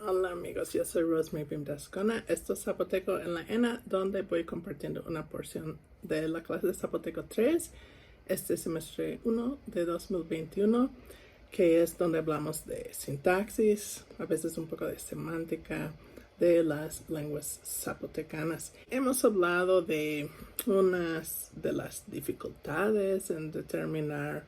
Hola amigos, yo soy Rosemary Bimdascona. Esto es Zapoteco en la ENA, donde voy compartiendo una porción de la clase de Zapoteco 3, este semestre 1 de 2021, que es donde hablamos de sintaxis, a veces un poco de semántica de las lenguas zapotecanas. Hemos hablado de unas de las dificultades en determinar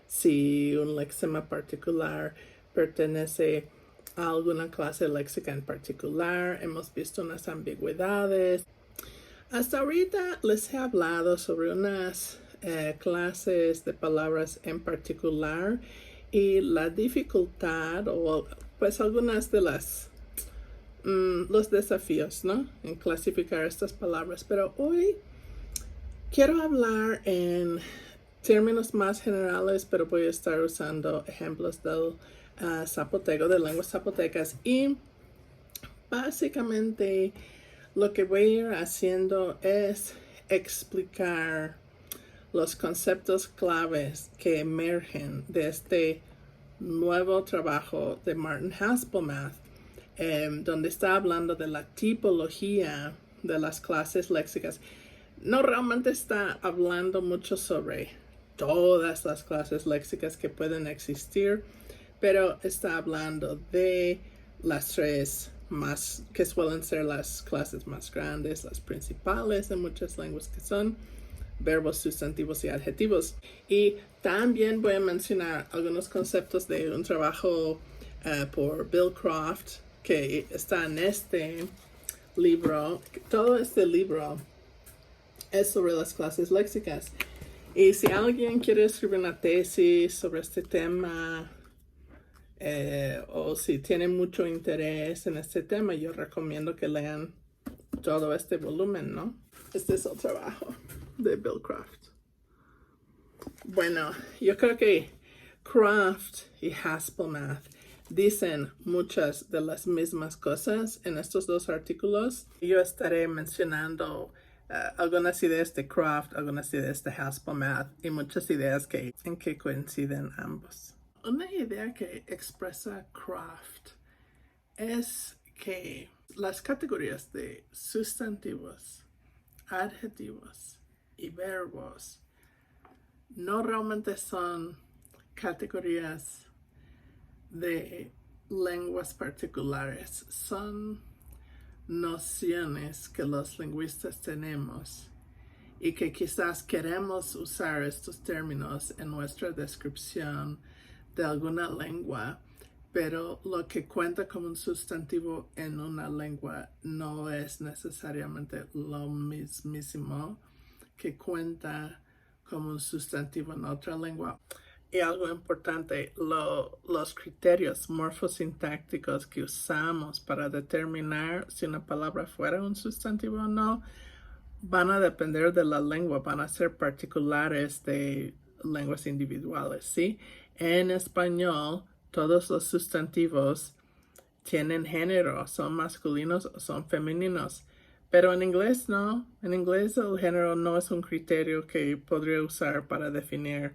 si un lexema particular pertenece a alguna clase léxica en particular. Hemos visto unas ambigüedades. Hasta ahorita les he hablado sobre unas clases de palabras en particular y la dificultad o pues algunas de los desafíos, ¿no? En clasificar estas palabras. Pero hoy quiero hablar en términos más generales, pero voy a estar usando ejemplos del zapoteco, de lenguas zapotecas, y básicamente lo que voy a ir haciendo es explicar los conceptos claves que emergen de este nuevo trabajo de Martin Haspelmath, donde está hablando de la tipología de las clases léxicas. No realmente está hablando mucho sobre todas las clases léxicas que pueden existir, pero está hablando de las tres más que suelen ser las clases más grandes, las principales en muchas lenguas, que son verbos, sustantivos y adjetivos. Y también voy a mencionar algunos conceptos de un trabajo por Bill Croft que está en este libro. Todo este libro es sobre las clases léxicas. Y si alguien quiere escribir una tesis sobre este tema, o si tiene mucho interés en este tema, yo recomiendo que lean todo este volumen, ¿no? Este es el trabajo de Bill Croft. Bueno, yo creo que Croft y Haspelmath dicen muchas de las mismas cosas en estos dos artículos. Yo estaré mencionando algunas ideas de Croft, algunas ideas de Haspelmath y muchas ideas en que coinciden ambos. Una idea que expresa Croft es que las categorías de sustantivos, adjetivos y verbos no realmente son categorías de lenguas particulares, son nociones que los lingüistas tenemos y que quizás queremos usar estos términos en nuestra descripción de alguna lengua, pero lo que cuenta como un sustantivo en una lengua no es necesariamente lo mismísimo que cuenta como un sustantivo en otra lengua. Y algo importante, los criterios morfosintácticos que usamos para determinar si una palabra fuera un sustantivo o no van a depender de la lengua, van a ser particulares de lenguas individuales, ¿sí? En español, todos los sustantivos tienen género, son masculinos o son femeninos. Pero en inglés no. En inglés el género no es un criterio que podría usar para definir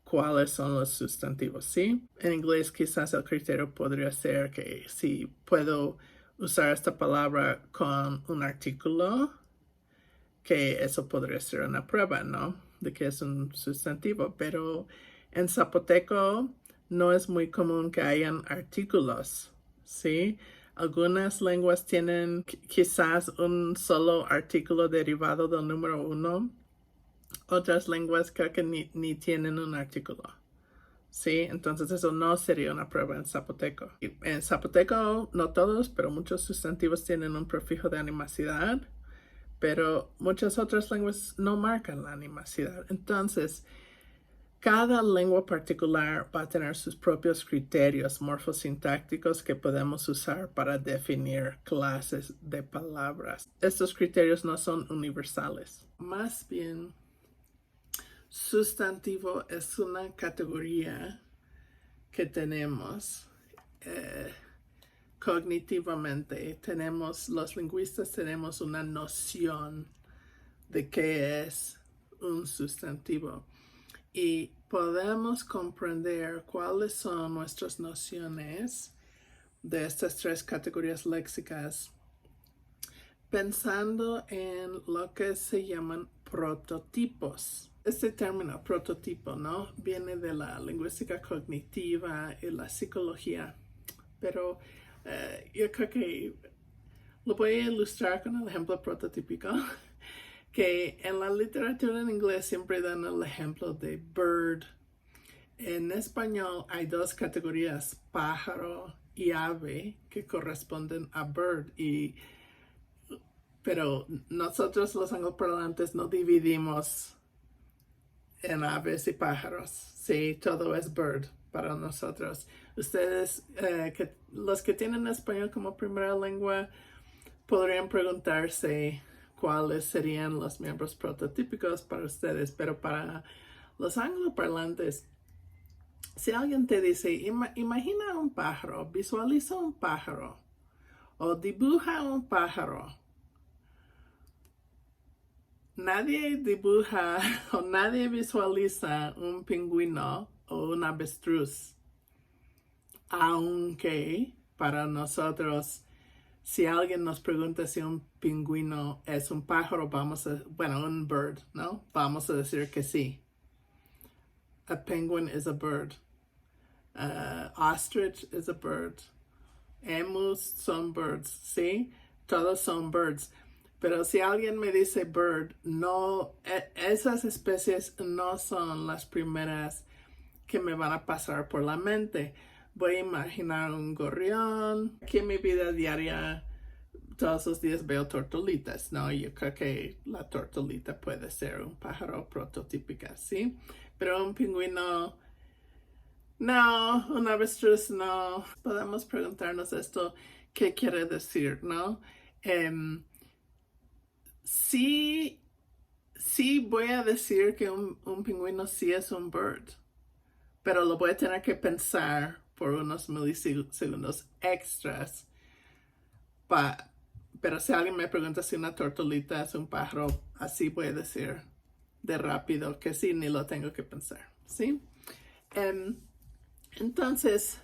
cuáles son los sustantivos, ¿sí? En inglés quizás el criterio podría ser que si puedo usar esta palabra con un artículo, que eso podría ser una prueba, ¿no? De que es un sustantivo. Pero en zapoteco no es muy común que hayan artículos, ¿sí? Algunas lenguas tienen quizás un solo artículo derivado del número 1. Otras lenguas creo que ni tienen un artículo, ¿sí? Entonces eso no sería una prueba en zapoteco. En zapoteco, no todos, pero muchos sustantivos tienen un prefijo de animacidad, pero muchas otras lenguas no marcan la animacidad. Entonces, cada lengua particular va a tener sus propios criterios morfosintácticos que podemos usar para definir clases de palabras. Estos criterios no son universales. Más bien, sustantivo es una categoría que tenemos cognitivamente. Los lingüistas tenemos una noción de qué es un sustantivo y podemos comprender cuáles son nuestras nociones de estas tres categorías léxicas, pensando en lo que se llaman prototipos. Este término, prototipo, ¿no? Viene de la lingüística cognitiva y la psicología, pero yo creo que lo voy a ilustrar con el ejemplo prototípico, que en la literatura en inglés siempre dan el ejemplo de bird. En español hay dos categorías, pájaro y ave, que corresponden a bird, pero nosotros los angloparlantes no dividimos en aves y pájaros. Sí, todo es bird para nosotros. Ustedes, los que tienen español como primera lengua, podrían preguntarse cuáles serían los miembros prototípicos para ustedes, pero para los angloparlantes, si alguien te dice, imagina un pájaro, visualiza un pájaro, o dibuja un pájaro, nadie dibuja o nadie visualiza un pingüino o un avestruz, aunque para nosotros, si alguien nos pregunta si un pingüino es un pájaro, un bird, ¿no? Vamos a decir que sí. A penguin is a bird. Ostrich is a bird. Emus son birds, ¿sí? Todos son birds. Pero si alguien me dice bird, no, esas especies no son las primeras que me van a pasar por la mente. Voy a imaginar un gorrión. Aquí en mi vida diaria, todos los días veo tortolitas, ¿no? Yo creo que la tortolita puede ser un pájaro prototípica, ¿sí? Pero un pingüino, no, un avestruz, no. Podemos preguntarnos esto, ¿qué quiere decir, no? Sí, sí voy a decir que un pingüino sí es un bird, pero lo voy a tener que pensar por unos milisegundos extras. Pero si alguien me pregunta si una tortolita es un pájaro, así voy a decir de rápido que sí, ni lo tengo que pensar, ¿sí? Entonces,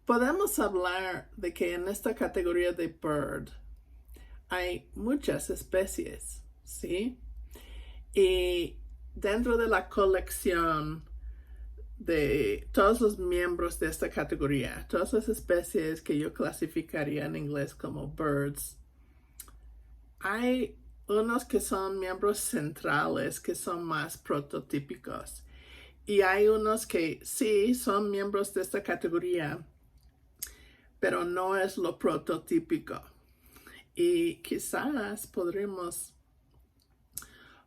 podemos hablar de que en esta categoría de bird hay muchas especies, ¿sí? Y dentro de la colección de todos los miembros de esta categoría, todas las especies que yo clasificaría en inglés como birds, hay unos que son miembros centrales, que son más prototípicos. Y hay unos que sí son miembros de esta categoría, pero no es lo prototípico. Y quizás podremos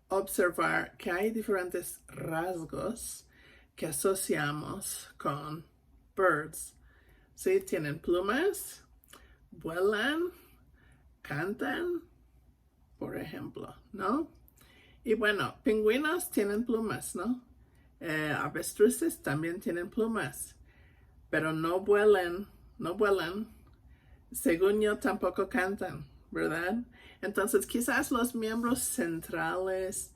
observar que hay diferentes rasgos que asociamos con birds. Sí, tienen plumas, vuelan, cantan, por ejemplo, ¿no? Y bueno, pingüinos tienen plumas, ¿no? Avestruces también tienen plumas, pero no vuelan, no vuelan. Según yo, tampoco cantan, ¿verdad? Entonces, quizás los miembros centrales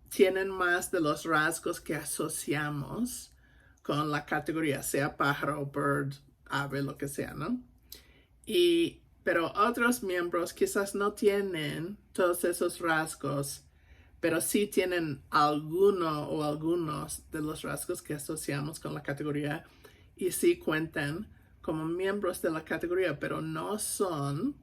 tienen más de los rasgos que asociamos con la categoría, sea pájaro, bird, ave, lo que sea, ¿no? Pero otros miembros quizás no tienen todos esos rasgos, pero sí tienen alguno o algunos de los rasgos que asociamos con la categoría y sí cuentan como miembros de la categoría, pero no son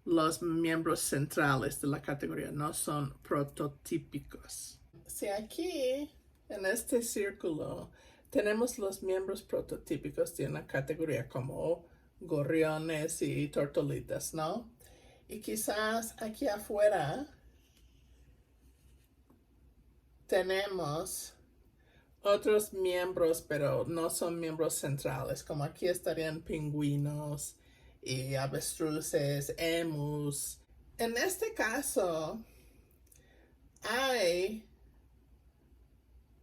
los miembros centrales de la categoría, no son prototípicos. Si aquí en este círculo tenemos los miembros prototípicos de una categoría como gorriones y tortolitas, ¿no? Y quizás aquí afuera tenemos otros miembros, pero no son miembros centrales, como aquí estarían pingüinos y avestruces, emus. En este caso, hay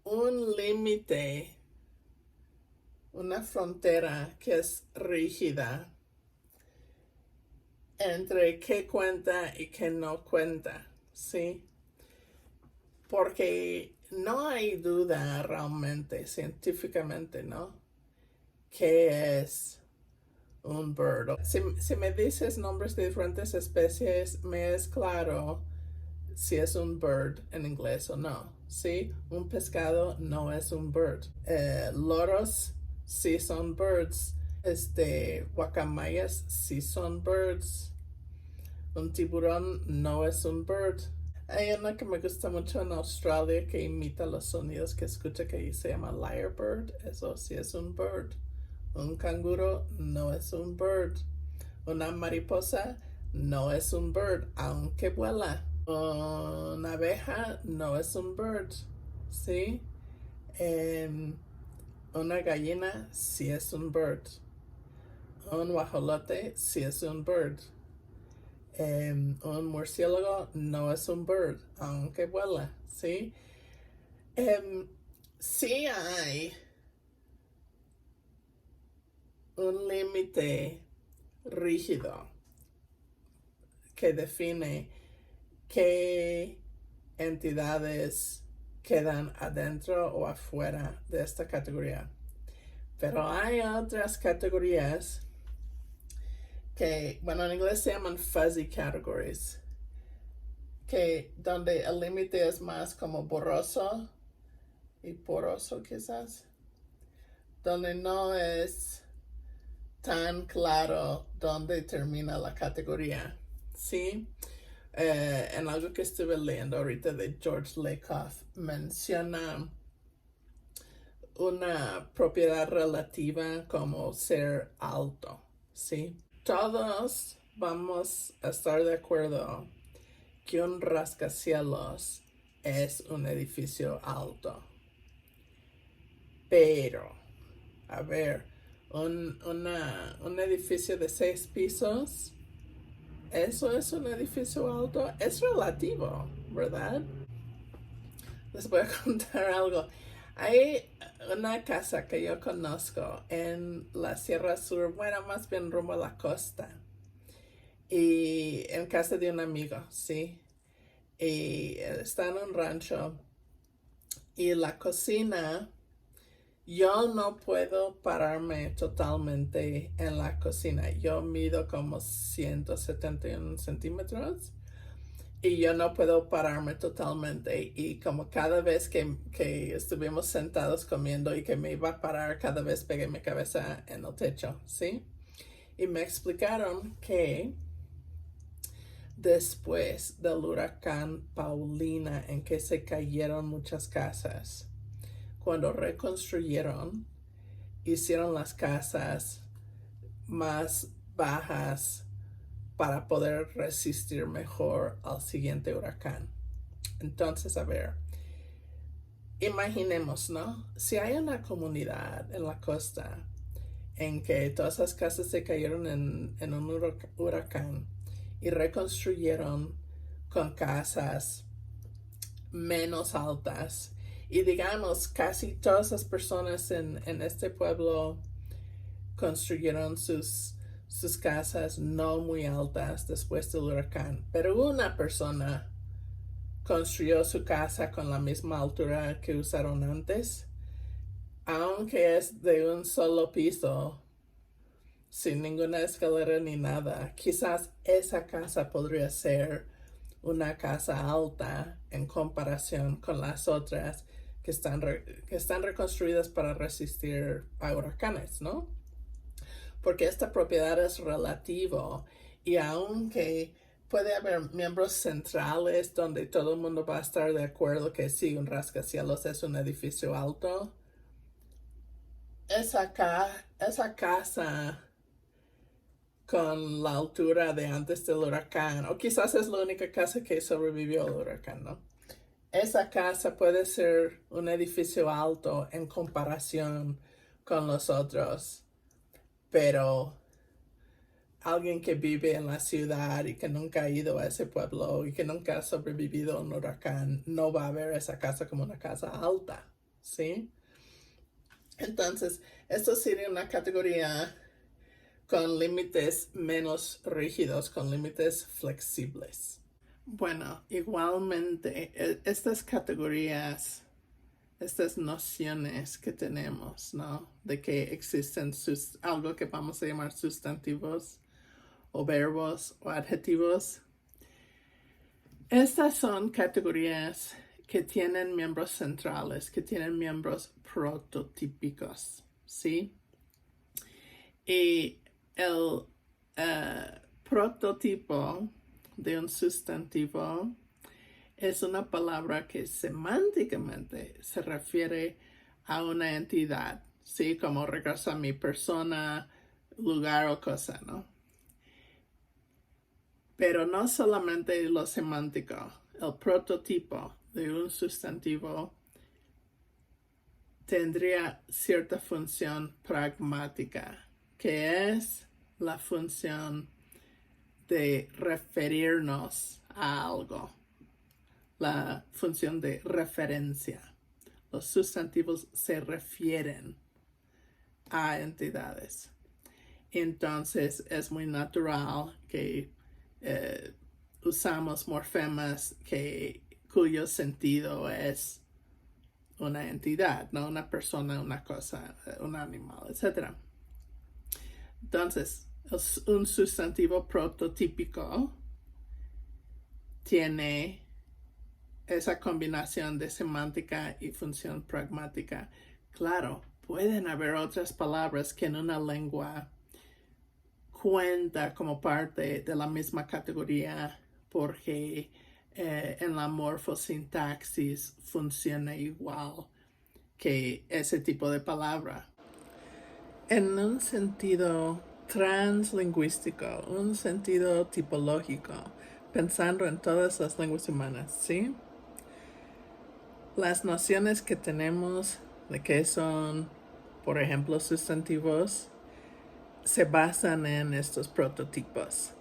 un límite, una frontera que es rígida entre qué cuenta y qué no cuenta, ¿sí? Porque no hay duda realmente, científicamente, ¿no? ¿Qué es un bird. Si me dices nombres de diferentes especies, me es claro si es un bird en inglés o no. ¿Sí? Un pescado no es un bird. Loros sí son birds. Guacamayas sí son birds. Un tiburón no es un bird. Hay una que me gusta mucho en Australia que imita los sonidos que escucha que se llama lyrebird. Eso sí es un bird. Un canguro no es un bird. Una mariposa no es un bird, aunque vuela. Una abeja no es un bird, ¿sí? Una gallina sí es un bird. Un guajolote sí es un bird. Un murciélago no es un bird, aunque vuela, ¿sí? Sí hay un límite rígido que define qué entidades quedan adentro o afuera de esta categoría. Pero hay otras categorías que, bueno, en inglés se llaman fuzzy categories, que donde el límite es más como borroso y poroso quizás, donde no es tan claro dónde termina la categoría, ¿sí? En algo que estuve leyendo ahorita de George Lakoff, menciona una propiedad relativa como ser alto, ¿sí? Todos vamos a estar de acuerdo que un rascacielos es un edificio alto. Pero, a ver, un edificio de 6 pisos, ¿eso es un edificio alto? Es relativo, ¿verdad? Les voy a contar algo. Hay una casa que yo conozco en la Sierra Sur, bueno, más bien rumbo a la costa. Y en casa de un amigo, ¿sí? Y está en un rancho. Y la cocina, yo no puedo pararme totalmente en la cocina. Yo mido como 171 centímetros. Y yo no puedo pararme totalmente. Y como cada vez que estuvimos sentados comiendo y que me iba a parar, cada vez pegué mi cabeza en el techo, ¿sí? Y me explicaron que después del huracán Paulina, en que se cayeron muchas casas, cuando reconstruyeron, hicieron las casas más bajas para poder resistir mejor al siguiente huracán. Entonces, a ver, imaginemos, ¿no? Si hay una comunidad en la costa en que todas las casas se cayeron en un huracán y reconstruyeron con casas menos altas, y digamos casi todas las personas en este pueblo construyeron sus casas no muy altas después del huracán, pero una persona construyó su casa con la misma altura que usaron antes, aunque es de un solo piso, sin ninguna escalera ni nada. Quizás esa casa podría ser una casa alta en comparación con las otras que están reconstruidas para resistir a huracanes, ¿no? Porque esta propiedad es relativo, y aunque puede haber miembros centrales donde todo el mundo va a estar de acuerdo que sí, un rascacielos es un edificio alto, esa casa con la altura de antes del huracán, o quizás es la única casa que sobrevivió al huracán, ¿no? Esa casa puede ser un edificio alto en comparación con los otros, pero alguien que vive en la ciudad y que nunca ha ido a ese pueblo y que nunca ha sobrevivido a un huracán no va a ver esa casa como una casa alta, ¿sí? Entonces, esto sería una categoría con límites menos rígidos, con límites flexibles. Bueno, igualmente, estas categorías estas nociones que tenemos, ¿no? De que existen algo que vamos a llamar sustantivos o verbos o adjetivos. Estas son categorías que tienen miembros centrales, que tienen miembros prototípicos, ¿sí? Y el prototipo de un sustantivo es una palabra que semánticamente se refiere a una entidad, ¿sí? Como regreso a mi persona, lugar o cosa, ¿no? Pero no solamente lo semántico, el prototipo de un sustantivo tendría cierta función pragmática, que es la función de referirnos a algo, la función de referencia. Los sustantivos se refieren a entidades. Entonces es muy natural que usamos morfemas cuyo sentido es una entidad, no una persona, una cosa, un animal, etc. Entonces, un sustantivo prototípico tiene esa combinación de semántica y función pragmática. Claro, pueden haber otras palabras que en una lengua cuenta como parte de la misma categoría porque en la morfosintaxis funciona igual que ese tipo de palabra. En un sentido translingüístico, un sentido tipológico, pensando en todas las lenguas humanas, ¿sí? Las nociones que tenemos de qué son, por ejemplo, sustantivos, se basan en estos prototipos.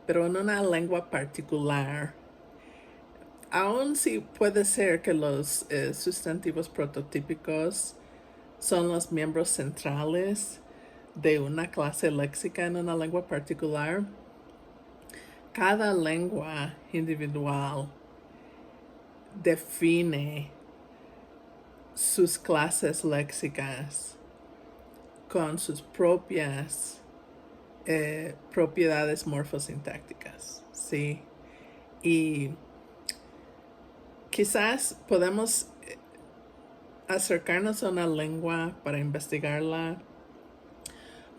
Pero en una lengua particular, aun si puede ser que los sustantivos prototípicos son los miembros centrales de una clase léxica en una lengua particular, cada lengua individual define sus clases léxicas con sus propias propiedades morfosintácticas, ¿sí? Y quizás podemos acercarnos a una lengua para investigarla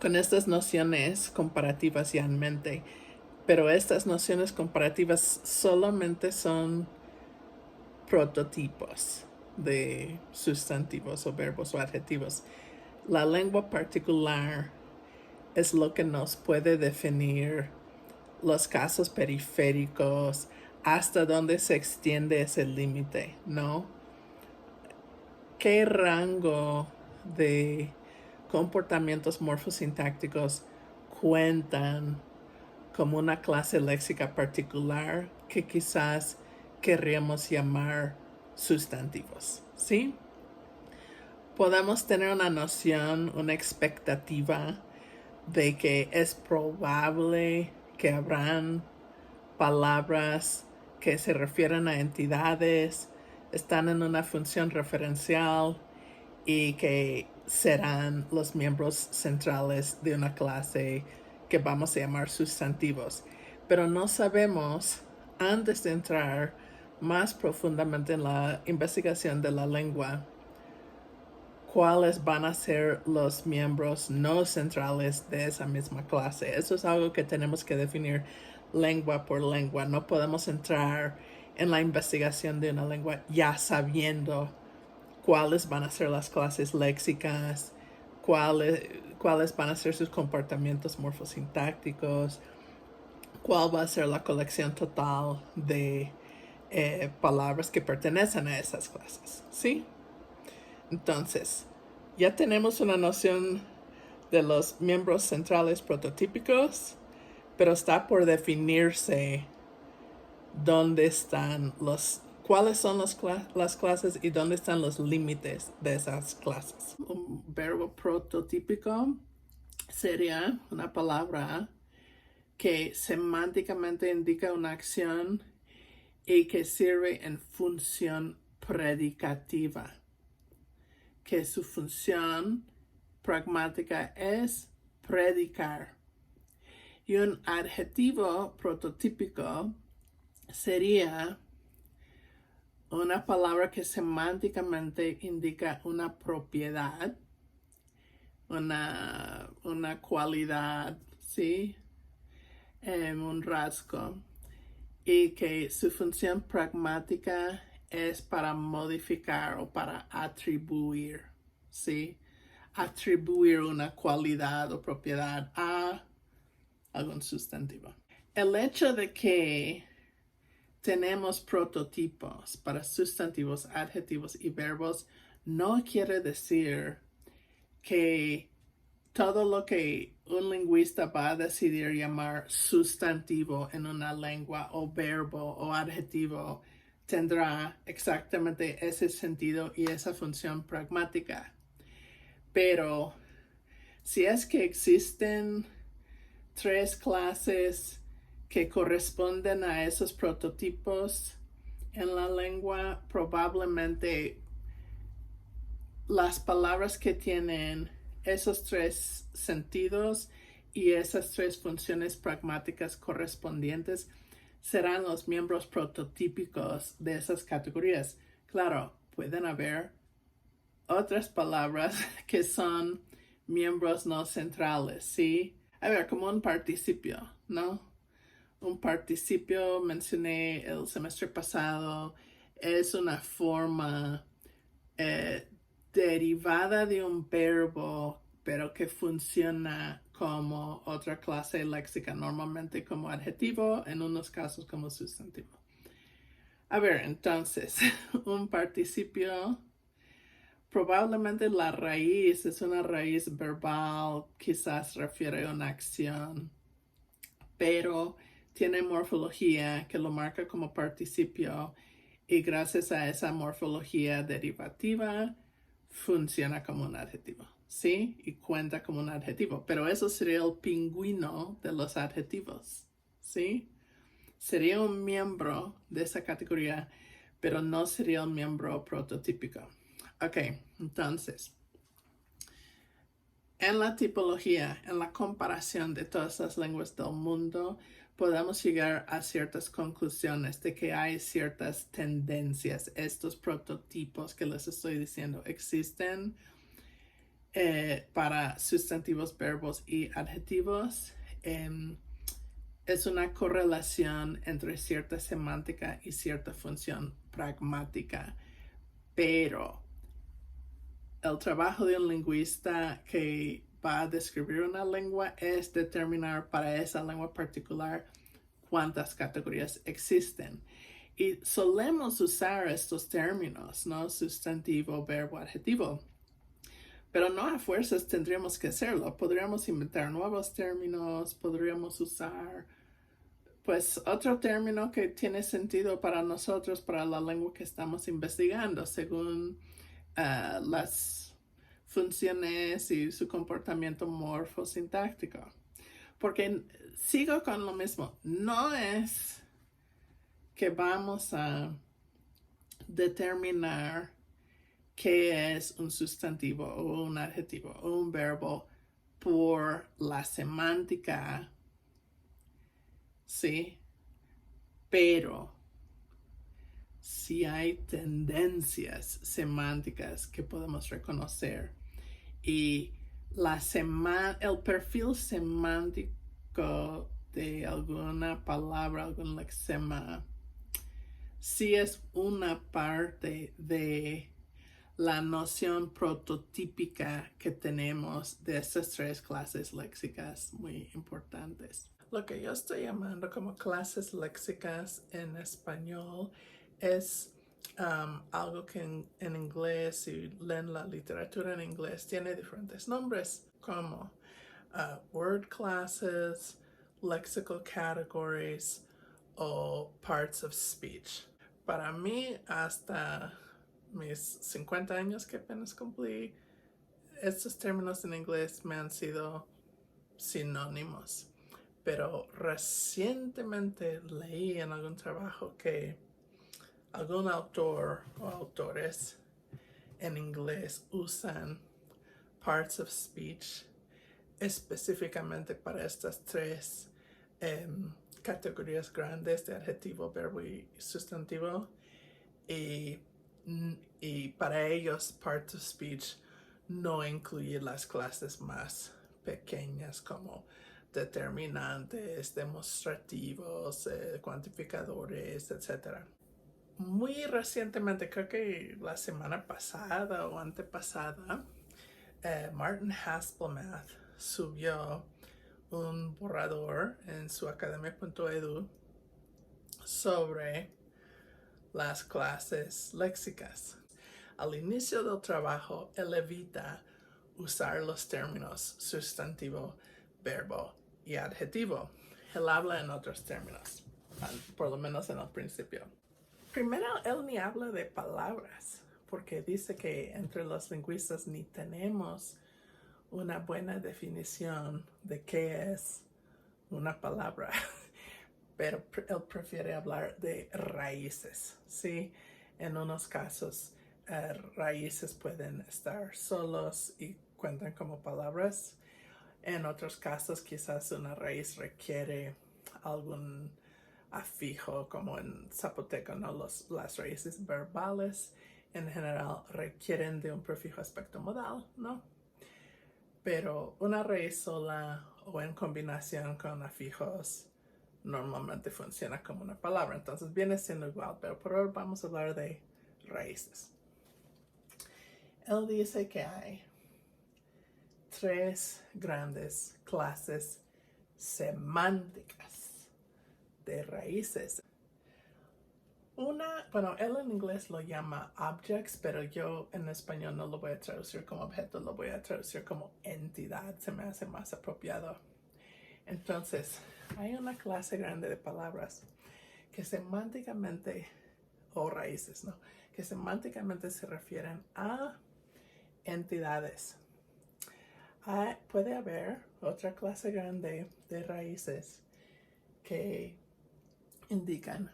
con estas nociones comparativas ya en mente, pero estas nociones comparativas solamente son prototipos de sustantivos o verbos o adjetivos. La lengua particular es lo que nos puede definir los casos periféricos, hasta dónde se extiende ese límite, ¿no? ¿Qué rango de comportamientos morfosintácticos cuentan como una clase léxica particular que quizás querríamos llamar sustantivos, ¿sí? Podemos tener una noción, una expectativa de que es probable que habrán palabras que se refieren a entidades, están en una función referencial y que serán los miembros centrales de una clase que vamos a llamar sustantivos. Pero no sabemos, antes de entrar más profundamente en la investigación de la lengua, cuáles van a ser los miembros no centrales de esa misma clase. Eso es algo que tenemos que definir lengua por lengua. No podemos entrar en la investigación de una lengua ya sabiendo cuáles van a ser las clases léxicas, cuáles van a ser sus comportamientos morfosintácticos, cuál va a ser la colección total de palabras que pertenecen a esas clases, ¿sí? Entonces, ya tenemos una noción de los miembros centrales prototípicos, pero está por definirse dónde están cuáles son las clases y dónde están los límites de esas clases. Un verbo prototípico sería una palabra que semánticamente indica una acción y que sirve en función predicativa. que su función pragmática es predicar. Y un adjetivo prototípico sería una palabra que semánticamente indica una propiedad, una cualidad, ¿sí? Un rasgo. Y que su función pragmática es para modificar o para atribuir, ¿sí? Atribuir una cualidad o propiedad a algún sustantivo. El hecho de que tenemos prototipos para sustantivos, adjetivos y verbos no quiere decir que todo lo que un lingüista va a decidir llamar sustantivo en una lengua o verbo o adjetivo tendrá exactamente ese sentido y esa función pragmática. Pero si es que existen 3 clases que corresponden a esos prototipos en la lengua, probablemente las palabras que tienen esos 3 sentidos y esas 3 funciones pragmáticas correspondientes serán los miembros prototípicos de esas categorías. Claro, pueden haber otras palabras que son miembros no centrales, ¿sí? A ver, como un participio, ¿no? Un participio, mencioné el semestre pasado, es una forma derivada de un verbo, pero que funciona como otra clase léxica, normalmente como adjetivo, en unos casos como sustantivo. A ver, entonces, un participio, probablemente la raíz es una raíz verbal, quizás refiere a una acción, pero tiene morfología que lo marca como participio y gracias a esa morfología derivativa funciona como un adjetivo, ¿sí? Y cuenta como un adjetivo, pero eso sería el pingüino de los adjetivos, ¿sí? Sería un miembro de esa categoría, pero no sería un miembro prototípico. Ok, entonces, en la tipología, en la comparación de todas las lenguas del mundo, podemos llegar a ciertas conclusiones de que hay ciertas tendencias. Estos prototipos que les estoy diciendo existen para sustantivos, verbos y adjetivos. Es una correlación entre cierta semántica y cierta función pragmática, pero el trabajo de un lingüista que va a describir una lengua es determinar para esa lengua particular cuántas categorías existen. Y solemos usar estos términos, ¿no? Sustantivo, verbo, adjetivo. Pero no a fuerzas tendríamos que hacerlo. Podríamos inventar nuevos términos, podríamos usar, pues, otro término que tiene sentido para nosotros, para la lengua que estamos investigando, según las funciones y su comportamiento morfosintáctico. Porque sigo con lo mismo, no es que vamos a determinar qué es un sustantivo o un adjetivo o un verbo por la semántica, ¿sí? Pero si hay tendencias semánticas que podemos reconocer y el perfil semántico de alguna palabra, algún lexema, sí es una parte de la noción prototípica que tenemos de estas 3 clases léxicas muy importantes. Lo que yo estoy llamando como clases léxicas en español es algo que en inglés, si leen la literatura en inglés, tiene diferentes nombres como word classes, lexical categories o parts of speech. Para mí, hasta mis 50 años que apenas cumplí, estos términos en inglés me han sido sinónimos. Pero recientemente leí en algún trabajo que algún autor o autores en inglés usan parts of speech específicamente para estas tres categorías grandes de adjetivo, verbo y sustantivo. Y para ellos, parts of speech no incluye las clases más pequeñas como determinantes, demostrativos, cuantificadores, etc. Muy recientemente, creo que la semana pasada o antepasada, Martin Haspelmath subió un borrador en su academia.edu sobre las clases léxicas. Al inicio del trabajo, él evita usar los términos sustantivo, verbo y adjetivo. Él habla en otros términos, por lo menos en el principio. Primero, él ni habla de palabras, porque dice que entre los lingüistas ni tenemos una buena definición de qué es una palabra. Pero él prefiere hablar de raíces, ¿sí? En unos casos, raíces pueden estar solos y cuentan como palabras. En otros casos, quizás una raíz requiere algún afijo, como en zapoteco, ¿no? Las raíces verbales en general requieren de un prefijo aspecto modal, ¿no? Pero una raíz sola o en combinación con afijos normalmente funciona como una palabra, entonces viene siendo igual, pero por ahora vamos a hablar de raíces. Él dice que hay tres grandes clases semánticas de raíces. Bueno, él en inglés lo llama objects, pero yo en español no lo voy a traducir como objeto, lo voy a traducir como entidad, se me hace más apropiado. Entonces, hay una clase grande de palabras que semánticamente, o raíces, ¿no? Que semánticamente se refieren a entidades. Puede haber otra clase grande de raíces que indican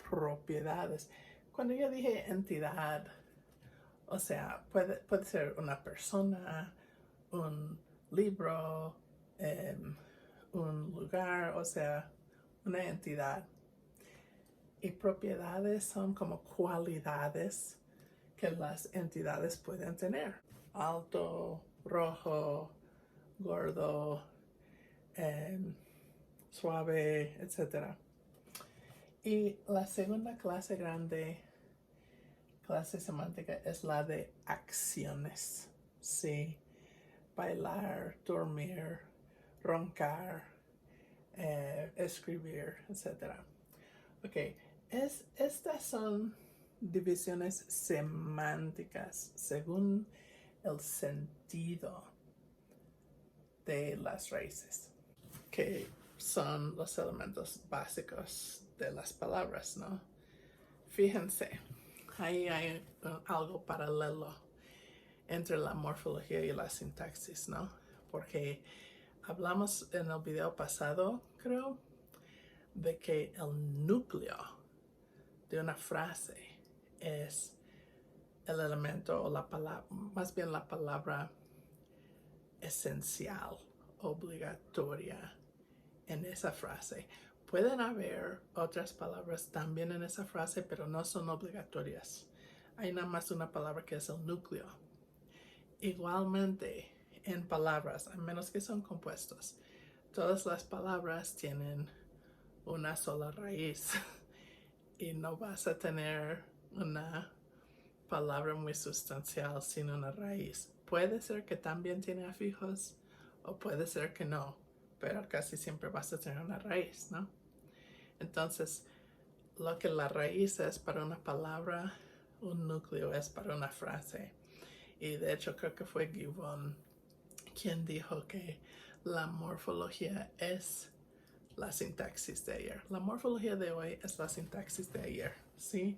propiedades. Cuando yo dije entidad, o sea, puede ser una persona, un libro, un lugar, o sea, una entidad. Y propiedades son como cualidades que las entidades pueden tener. Alto, rojo, gordo, suave, etc. Y la segunda clase grande, clase semántica, es la de acciones. Sí, bailar, dormir, roncar, escribir, etc. Ok, estas son divisiones semánticas según el sentido de las raíces, que son los elementos básicos de las palabras, ¿no? Fíjense, ahí hay algo paralelo entre la morfología y la sintaxis, ¿no? Porque hablamos en el video pasado, creo, de que el núcleo de una frase es el elemento o la palabra, más bien la palabra esencial, obligatoria en esa frase. Pueden haber otras palabras también en esa frase, pero no son obligatorias. Hay nada más una palabra que es el núcleo. Igualmente, en palabras, a menos que son compuestos, todas las palabras tienen una sola raíz y no vas a tener una palabra muy sustancial sin una raíz. Puede ser que también tiene afijos o puede ser que no, pero casi siempre vas a tener una raíz, ¿no? Entonces, lo que la raíz es para una palabra, un núcleo es para una frase. Y de hecho creo que fue Gibbon quien dijo que la morfología es la sintaxis de ayer. La morfología de hoy es la sintaxis de ayer, ¿sí?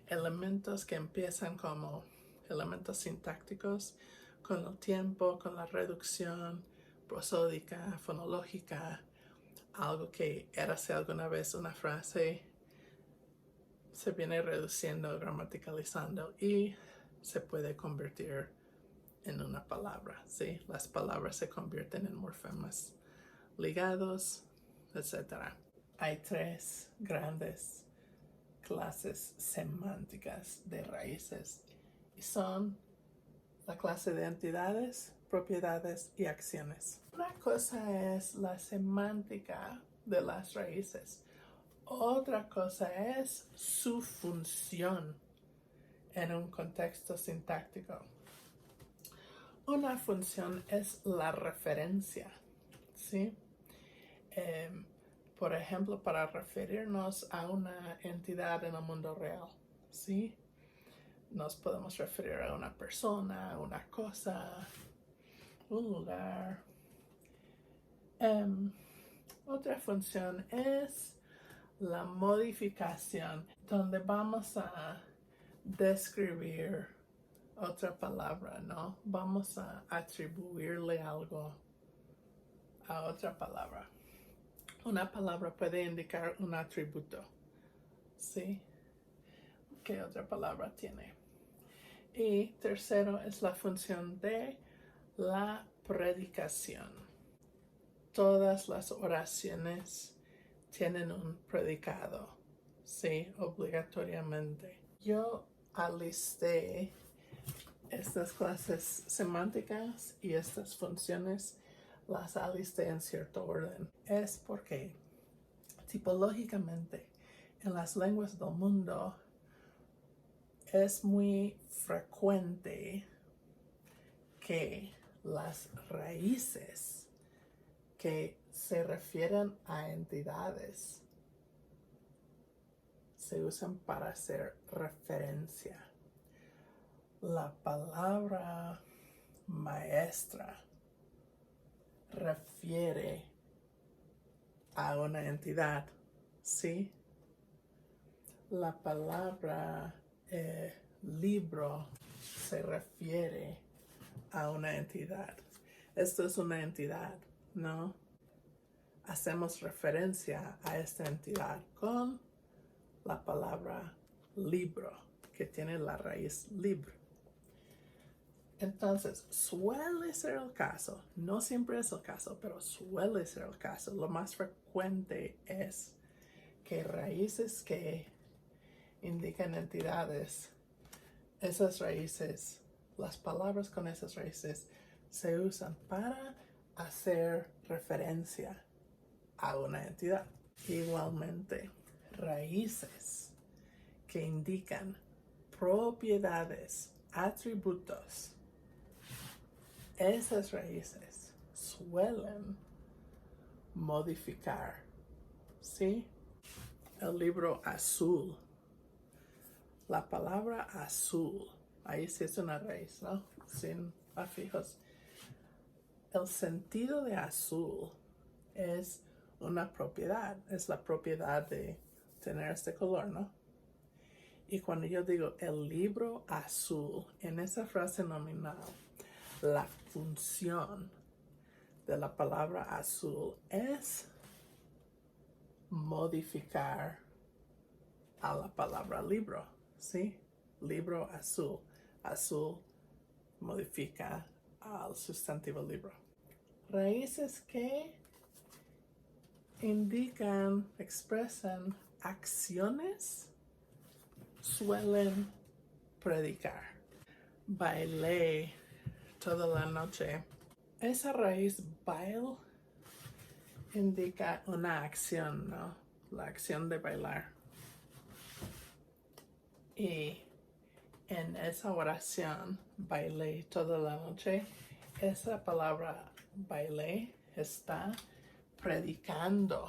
Elementos que empiezan como elementos sintácticos con el tiempo, con la reducción prosódica, fonológica, algo que érase alguna vez una frase se viene reduciendo, gramaticalizando y se puede convertir en una palabra, ¿sí? Las palabras se convierten en morfemas ligados, etc. Hay tres grandes clases semánticas de raíces y son la clase de entidades, propiedades y acciones. Una cosa es la semántica de las raíces. Otra cosa es su función en un contexto sintáctico. Una función es la referencia, ¿sí? Por ejemplo, para referirnos a una entidad en el mundo real, ¿sí? Nos podemos referir a una persona, a una cosa, un lugar. Otra función es la modificación, donde vamos a describir otra palabra, ¿no? Vamos a atribuirle algo a otra palabra. Una palabra puede indicar un atributo, ¿sí? ¿Qué otra palabra tiene? Y tercero es la función de la predicación. Todas las oraciones tienen un predicado, sí, obligatoriamente. Yo alisté estas clases semánticas y estas funciones, las alisté en cierto orden. Es porque tipológicamente en las lenguas del mundo es muy frecuente que las raíces que se refieren a entidades se usan para hacer referencia. La palabra maestra refiere a una entidad, ¿sí? La palabra libro se refiere a una entidad. Esto es una entidad, ¿no? Hacemos referencia a esta entidad con la palabra libro, que tiene la raíz libre. Entonces, suele ser el caso, no siempre es el caso, pero suele ser el caso. Lo más frecuente es que raíces que indican entidades, esas raíces, las palabras con esas raíces se usan para hacer referencia a una entidad. Igualmente, raíces que indican propiedades, atributos, esas raíces suelen modificar, ¿sí? El libro azul, la palabra azul, ahí sí es una raíz, ¿no? Sin afijos. El sentido de azul es una propiedad, es la propiedad de tener este color, ¿no? Y cuando yo digo el libro azul, en esa frase nominal, la función de la palabra azul es modificar a la palabra libro, ¿sí? Libro azul. Azul modifica al sustantivo libro. Raíces que indican, expresan acciones suelen predicar. Bailé toda la noche. Esa raíz bail indica una acción, ¿no? La acción de bailar. Y en esa oración, bailé toda la noche, esa palabra bailé está predicando.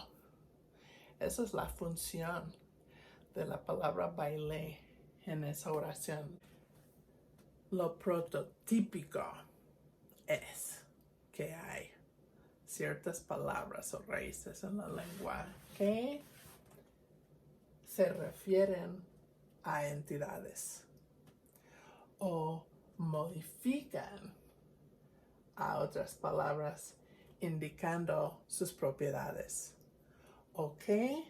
Esa es la función de la palabra bailé en esa oración. Lo prototípico es que hay ciertas palabras o raíces en la lengua que se refieren a entidades o modifican a otras palabras indicando sus propiedades o que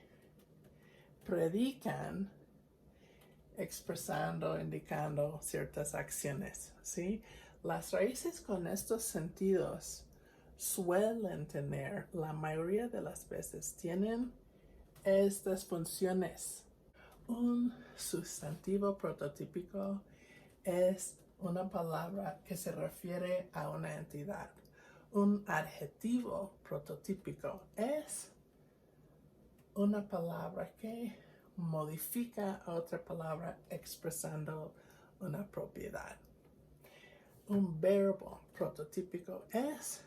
predican expresando, indicando ciertas acciones, ¿sí? Las raíces con estos sentidos suelen tener, la mayoría de las veces, tienen estas funciones. Un sustantivo prototípico es una palabra que se refiere a una entidad. Un adjetivo prototípico es una palabra que modifica a otra palabra expresando una propiedad. Un verbo prototípico es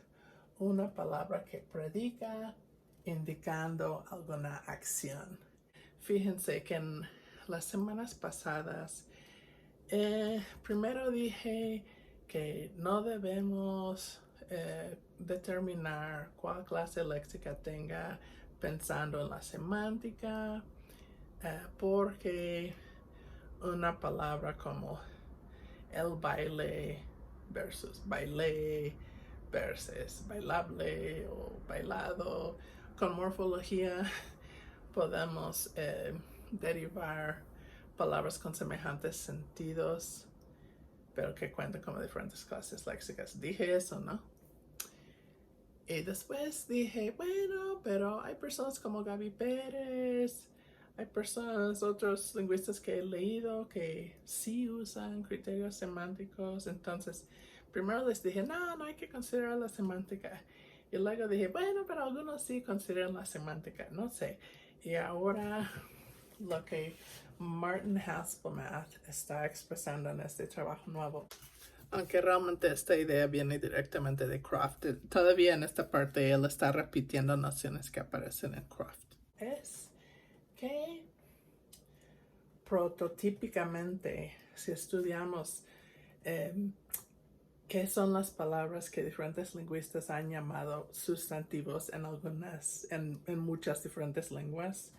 una palabra que predica indicando alguna acción. Fíjense que en las semanas pasadas primero dije que no debemos determinar cuál clase léxica tenga pensando en la semántica, porque una palabra como el baile versus bailé versus bailable o bailado, con morfología podemos derivar palabras con semejantes sentidos, pero que cuentan como diferentes clases léxicas. Dije eso, ¿no? Y después dije, bueno, pero hay personas como Gaby Pérez, hay personas, otros lingüistas que he leído que sí usan criterios semánticos. Entonces, primero les dije, no hay que considerar la semántica. Y luego dije, bueno, pero algunos sí consideran la semántica, no sé. Y ahora lo que Martin Haspelmath está expresando en este trabajo nuevo, aunque realmente esta idea viene directamente de Croft, todavía en esta parte él está repitiendo nociones que aparecen en Croft, es que prototípicamente, si estudiamos qué son las palabras que diferentes lingüistas han llamado sustantivos en muchas diferentes lenguas,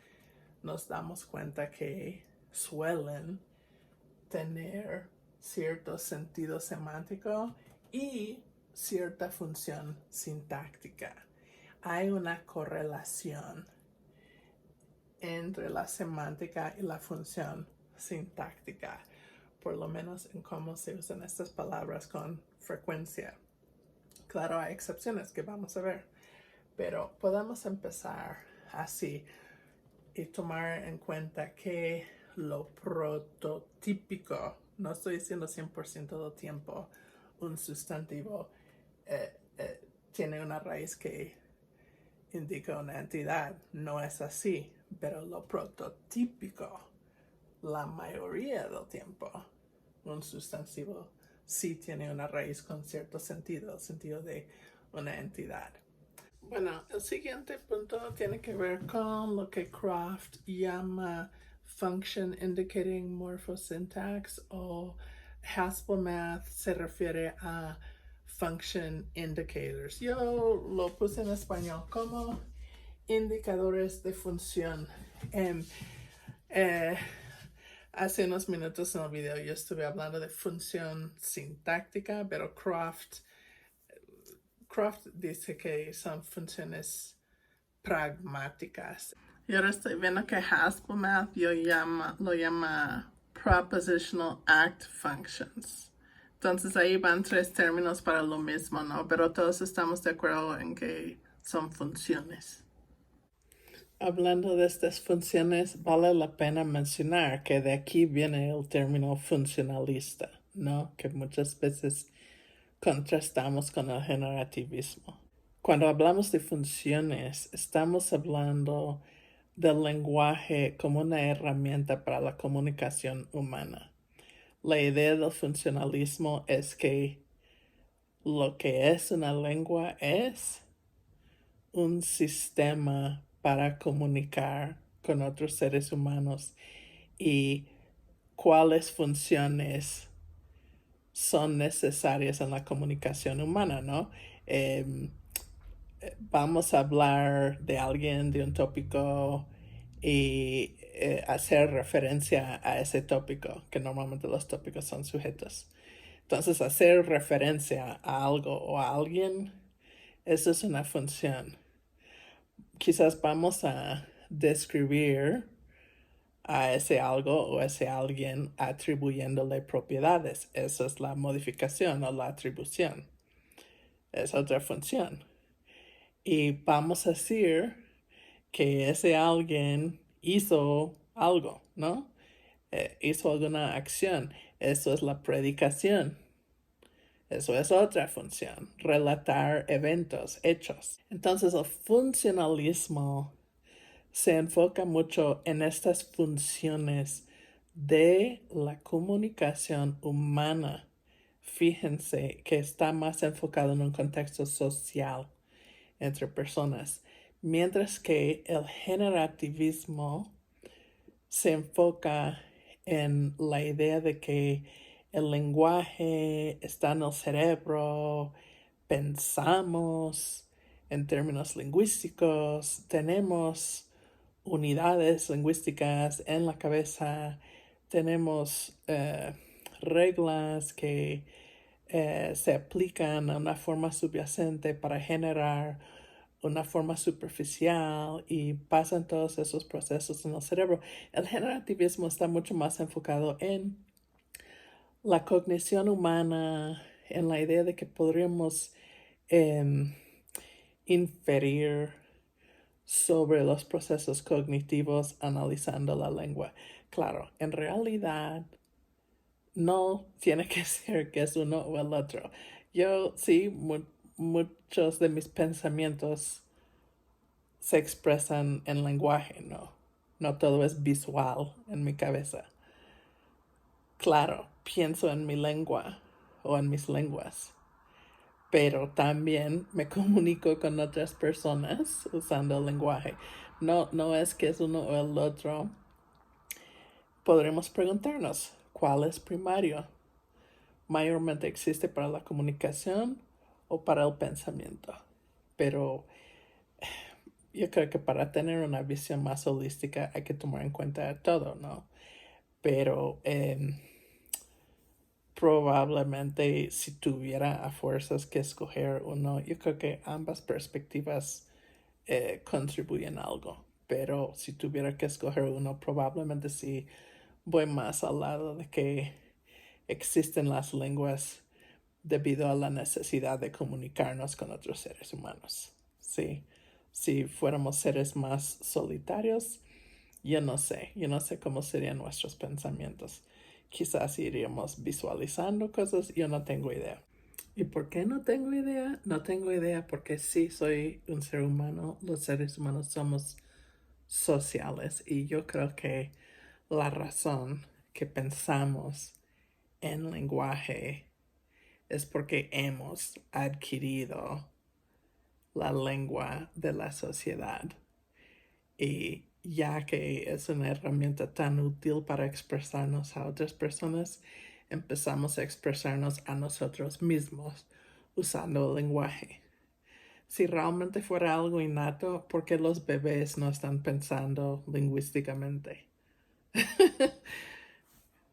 nos damos cuenta que suelen tener cierto sentido semántico y cierta función sintáctica. Hay una correlación entre la semántica y la función sintáctica, por lo menos en cómo se usan estas palabras con frecuencia. Claro, hay excepciones que vamos a ver, pero podemos empezar así y tomar en cuenta que lo prototípico, no estoy diciendo 100% del tiempo, un sustantivo tiene una raíz que indica una entidad, no es así, pero lo prototípico, la mayoría del tiempo, un sustantivo sí tiene una raíz con cierto sentido, el sentido de una entidad. Bueno, el siguiente punto tiene que ver con lo que Croft llama Function Indicating Morphosyntax, o Haspelmath se refiere a Function Indicators. Yo lo puse en español como indicadores de función. Hace unos minutos en el video yo estuve hablando de función sintáctica, pero Croft dice que son funciones pragmáticas. Y ahora estoy viendo que Haspelmath lo llama Propositional Act Functions. Entonces ahí van tres términos para lo mismo, ¿no? Pero todos estamos de acuerdo en que son funciones. Hablando de estas funciones, vale la pena mencionar que de aquí viene el término funcionalista, ¿no? Que muchas veces contrastamos con el generativismo. Cuando hablamos de funciones, estamos hablando del lenguaje como una herramienta para la comunicación humana. La idea del funcionalismo es que lo que es una lengua es un sistema para comunicar con otros seres humanos y cuáles funciones son necesarias en la comunicación humana, ¿no? Vamos a hablar de alguien, de un tópico y hacer referencia a ese tópico, que normalmente los tópicos son sujetos. Entonces, hacer referencia a algo o a alguien, eso es una función. Quizás vamos a describir a ese algo o ese alguien atribuyéndole propiedades. Eso es la modificación o la atribución. Es otra función. Y vamos a decir que ese alguien hizo algo, ¿no? Hizo alguna acción. Eso es la predicación. Eso es otra función, relatar eventos, hechos. Entonces el funcionalismo se enfoca mucho en estas funciones de la comunicación humana. Fíjense que está más enfocado en un contexto social entre personas, mientras que el generativismo se enfoca en la idea de que el lenguaje está en el cerebro, pensamos en términos lingüísticos, tenemos unidades lingüísticas en la cabeza, tenemos reglas que se aplican a una forma subyacente para generar una forma superficial y pasan todos esos procesos en el cerebro. El generativismo está mucho más enfocado en la cognición humana, en la idea de que podríamos inferir sobre los procesos cognitivos analizando la lengua. Claro, en realidad no tiene que ser que es uno o el otro. Yo sí, muchos de mis pensamientos se expresan en lenguaje, ¿no? No todo es visual en mi cabeza. Claro, pienso en mi lengua o en mis lenguas, pero también me comunico con otras personas usando el lenguaje. No es que es uno o el otro. Podremos preguntarnos, ¿cuál es primario? ¿Mayormente existe para la comunicación o para el pensamiento? Pero yo creo que para tener una visión más holística hay que tomar en cuenta todo, ¿no? Pero probablemente si tuviera a fuerzas que escoger uno, yo creo que ambas perspectivas contribuyen algo. Pero si tuviera que escoger uno, probablemente sí voy más al lado de que existen las lenguas debido a la necesidad de comunicarnos con otros seres humanos. Sí, si fuéramos seres más solitarios, yo no sé cómo serían nuestros pensamientos. Quizás iríamos visualizando cosas, yo no tengo idea. ¿Y por qué no tengo idea? No tengo idea porque sí soy un ser humano. Los seres humanos somos sociales y yo creo que la razón que pensamos en lenguaje es porque hemos adquirido la lengua de la sociedad. Y ya que es una herramienta tan útil para expresarnos a otras personas, empezamos a expresarnos a nosotros mismos usando el lenguaje. Si realmente fuera algo innato, ¿por qué los bebés no están pensando lingüísticamente?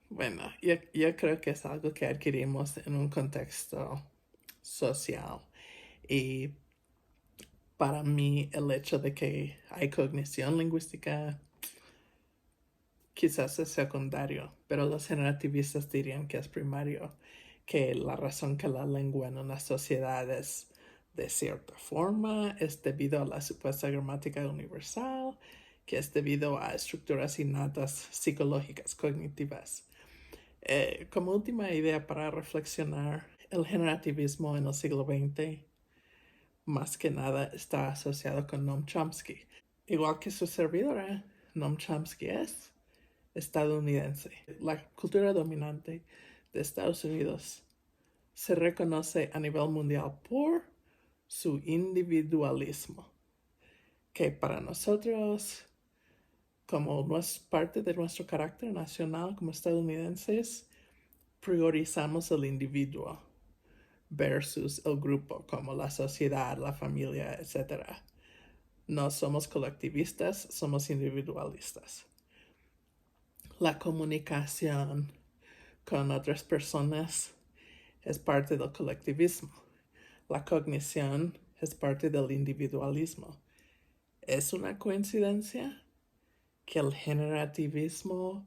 Bueno, yo creo que es algo que adquirimos en un contexto social. Y para mí el hecho de que hay cognición lingüística quizás es secundario, pero los generativistas dirían que es primario, que la razón que la lengua en una sociedad es de cierta forma es debido a la supuesta gramática universal, que es debido a estructuras innatas psicológicas cognitivas. Como última idea para reflexionar, el generativismo en el siglo XX más que nada está asociado con Noam Chomsky. Igual que su servidora, Noam Chomsky es estadounidense. La cultura dominante de Estados Unidos se reconoce a nivel mundial por su individualismo, que para nosotros, como no es parte de nuestro carácter nacional como estadounidenses, priorizamos el individuo versus el grupo, como la sociedad, la familia, etc. No somos colectivistas, somos individualistas. La comunicación con otras personas es parte del colectivismo. La cognición es parte del individualismo. ¿Es una coincidencia que el generativismo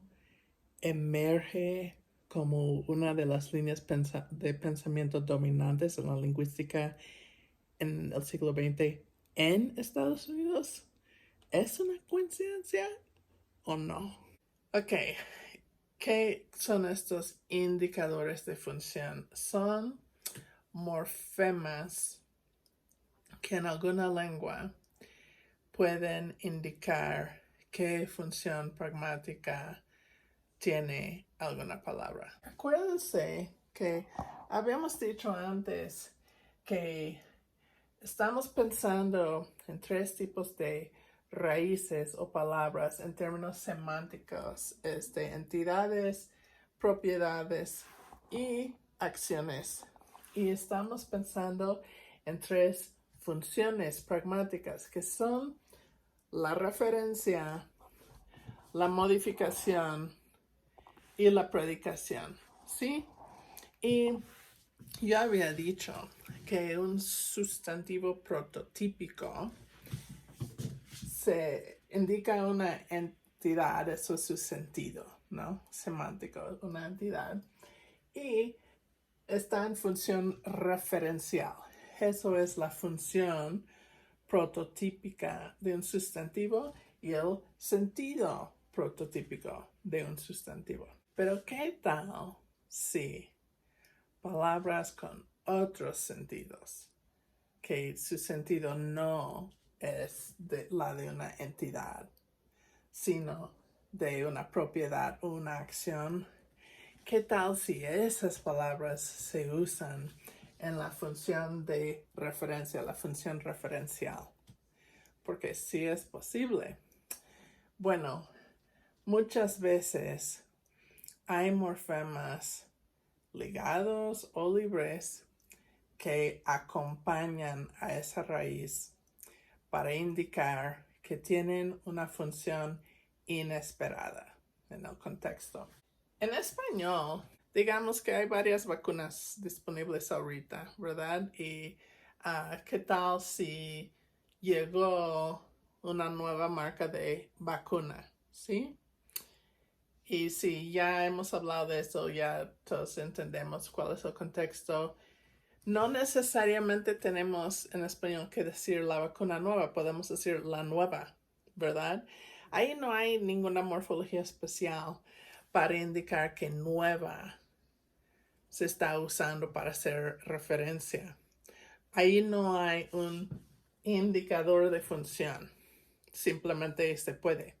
emerge como una de las líneas de pensamiento dominantes en la lingüística en el siglo XX en Estados Unidos? ¿Es una coincidencia o no? Ok, ¿qué son estos indicadores de función? Son morfemas que en alguna lengua pueden indicar qué función pragmática tiene alguna palabra. Acuérdense que habíamos dicho antes que estamos pensando en tres tipos de raíces o palabras en términos semánticos, entidades, propiedades y acciones. Y estamos pensando en tres funciones pragmáticas que son la referencia, la modificación y la predicación, ¿sí? Y yo había dicho que un sustantivo prototípico se indica una entidad, eso es su sentido, ¿no? Semántico, una entidad. Y está en función referencial. Eso es la función prototípica de un sustantivo y el sentido prototípico de un sustantivo. Pero ¿qué tal si palabras con otros sentidos, que su sentido no es la de una entidad, sino de una propiedad o una acción? ¿Qué tal si esas palabras se usan en la función de referencia, la función referencial? Porque sí es posible. Bueno, muchas veces hay morfemas ligados o libres que acompañan a esa raíz para indicar que tienen una función inesperada en el contexto. En español, digamos que hay varias vacunas disponibles ahorita, ¿verdad? Y ¿qué tal si llegó una nueva marca de vacuna? ¿Sí? Y si ya hemos hablado de eso, ya todos entendemos cuál es el contexto. No necesariamente tenemos en español que decir la vacuna nueva, podemos decir la nueva, ¿verdad? Ahí no hay ninguna morfología especial para indicar que nueva se está usando para hacer referencia. Ahí no hay un indicador de función, simplemente se puede.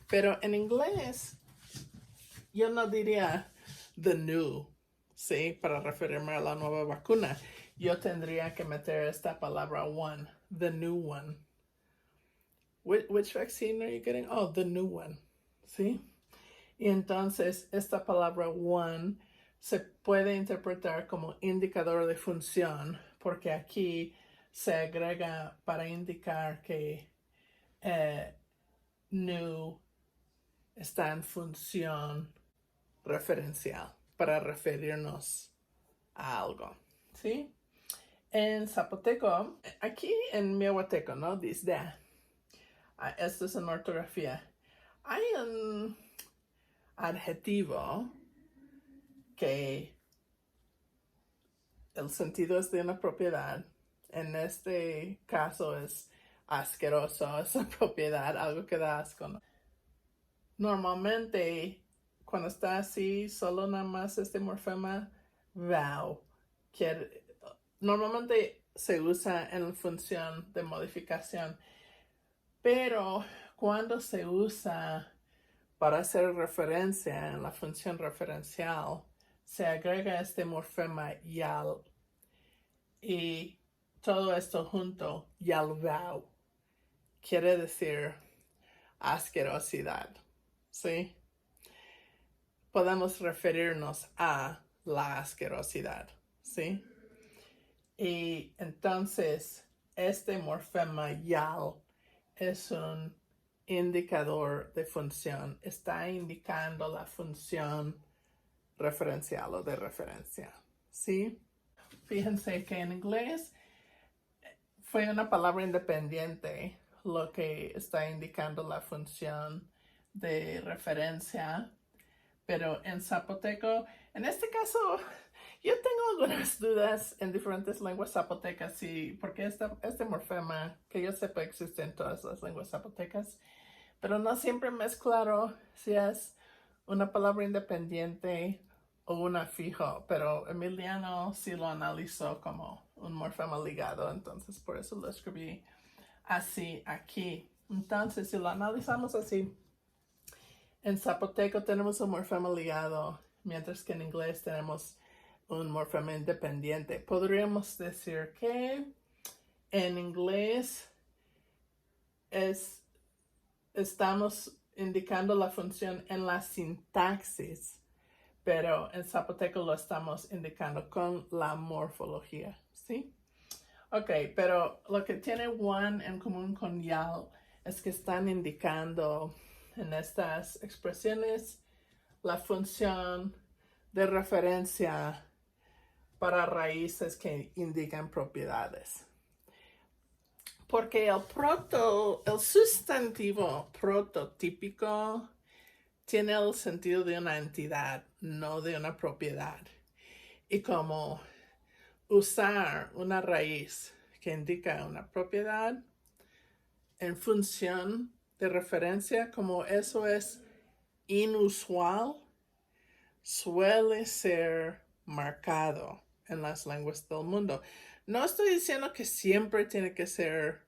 Pero en inglés, yo no diría the new, ¿sí? Para referirme a la nueva vacuna. Yo tendría que meter esta palabra one, the new one. Which vaccine are you getting? Oh, the new one, ¿sí? Y entonces esta palabra one se puede interpretar como indicador de función, porque aquí se agrega para indicar que new está en función referencial, para referirnos a algo, ¿sí? En zapoteco, aquí en miahuateco, ¿no? Dice, esto es en ortografía. Hay un adjetivo que el sentido es de una propiedad. En este caso es asqueroso esa propiedad, algo que da asco, ¿no? Normalmente, cuando está así, solo nada más este morfema, wow, normalmente se usa en función de modificación, pero cuando se usa para hacer referencia en la función referencial, se agrega este morfema yal y todo esto junto, yalvao, quiere decir asquerosidad, ¿sí? Podemos referirnos a la asquerosidad, ¿sí? Y entonces, este morfema yal es un indicador de función. Está indicando la función referencial o de referencia, ¿sí? Fíjense que en inglés fue una palabra independiente lo que está indicando la función de referencia. Pero en zapoteco, en este caso, yo tengo algunas dudas en diferentes lenguas zapotecas, sí, porque este morfema, que yo sepa, existe en todas las lenguas zapotecas, pero no siempre me es claro si es una palabra independiente o una fijo, pero Emiliano sí lo analizó como un morfema ligado, entonces por eso lo escribí así aquí. Entonces, si lo analizamos así, en zapoteco tenemos un morfema ligado, mientras que en inglés tenemos un morfema independiente. Podríamos decir que en inglés estamos indicando la función en la sintaxis, pero en zapoteco lo estamos indicando con la morfología, ¿sí? Ok, pero lo que tiene one en común con yal es que están indicando en estas expresiones la función de referencia para raíces que indican propiedades. Porque el sustantivo prototípico tiene el sentido de una entidad, no de una propiedad. Y como usar una raíz que indica una propiedad en función de referencia, como eso es inusual, suele ser marcado en las lenguas del mundo. No estoy diciendo que siempre tiene que ser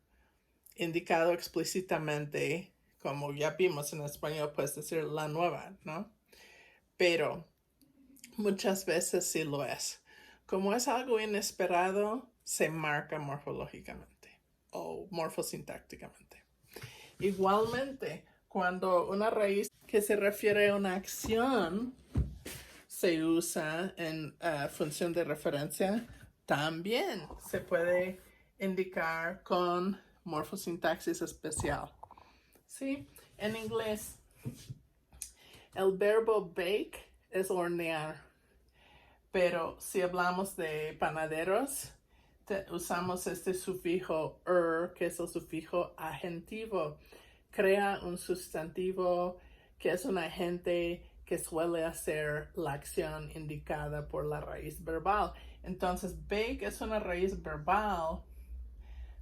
indicado explícitamente, como ya vimos en español, puedes decir la nueva, ¿no? Pero muchas veces sí lo es. Como es algo inesperado, se marca morfológicamente o morfosintácticamente. Igualmente, cuando una raíz que se refiere a una acción se usa en función de referencia, también se puede indicar con morfosintaxis especial. ¿Sí? En inglés, el verbo bake es hornear, pero si hablamos de panaderos, usamos este sufijo que es el sufijo agentivo. Crea un sustantivo que es un agente que suele hacer la acción indicada por la raíz verbal. Entonces, bake es una raíz verbal.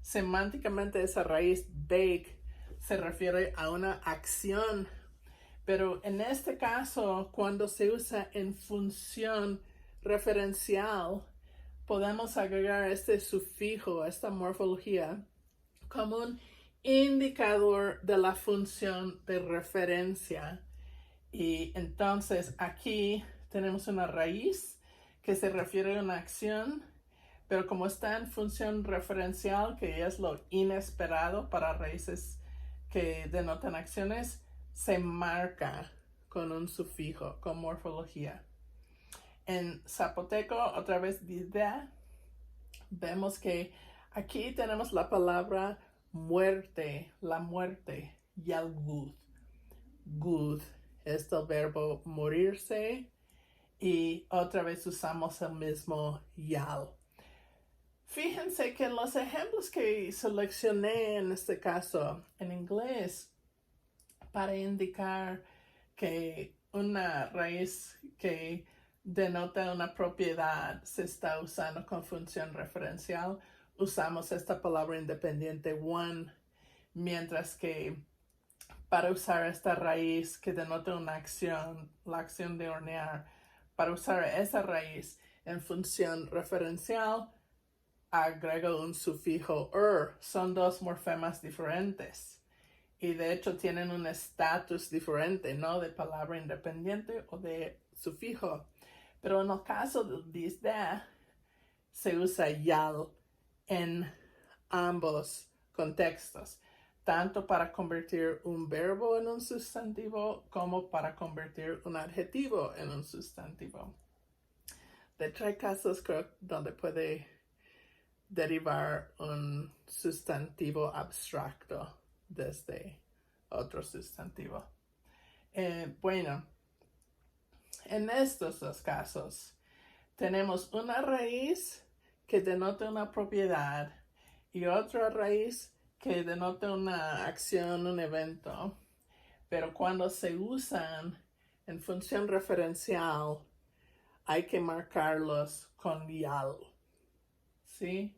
Semánticamente, esa raíz bake se refiere a una acción, pero en este caso, cuando se usa en función referencial, podemos agregar este sufijo, esta morfología, como un indicador de la función de referencia. Y entonces aquí tenemos una raíz que se refiere a una acción, pero como está en función referencial, que es lo inesperado para raíces que denotan acciones, se marca con un sufijo, con morfología. En zapoteco, otra vez, vemos que aquí tenemos la palabra muerte, la muerte, yalgud. Gud es el verbo morirse y otra vez usamos el mismo yal. Fíjense que los ejemplos que seleccioné en este caso en inglés para indicar que una raíz que denota una propiedad se está usando con función referencial, usamos esta palabra independiente one, mientras que para usar esta raíz que denota una acción, la acción de hornear, para usar esa raíz en función referencial, agrego un sufijo Son dos morfemas diferentes. Y de hecho tienen un estatus diferente, ¿no? De palabra independiente o de sufijo. Pero en el caso de disda, se usa yal en ambos contextos, tanto para convertir un verbo en un sustantivo como para convertir un adjetivo en un sustantivo. De hecho, hay casos donde puede derivar un sustantivo abstracto desde otro sustantivo. Bueno, en estos dos casos tenemos una raíz que denota una propiedad y otra raíz que denota una acción, un evento, pero cuando se usan en función referencial, hay que marcarlos con YAL, ¿sí?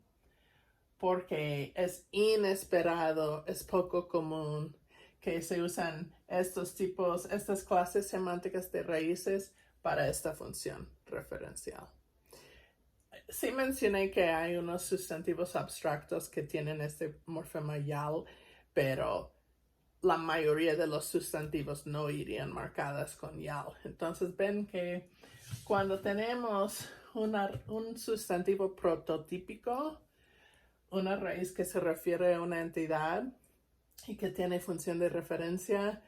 Porque es inesperado, es poco común que se usan estos tipos, estas clases semánticas de raíces para esta función referencial. Sí mencioné que hay unos sustantivos abstractos que tienen este morfema YAL, pero la mayoría de los sustantivos no irían marcadas con YAL. Entonces ven que cuando tenemos un sustantivo prototípico, una raíz que se refiere a una entidad y que tiene función de referencia,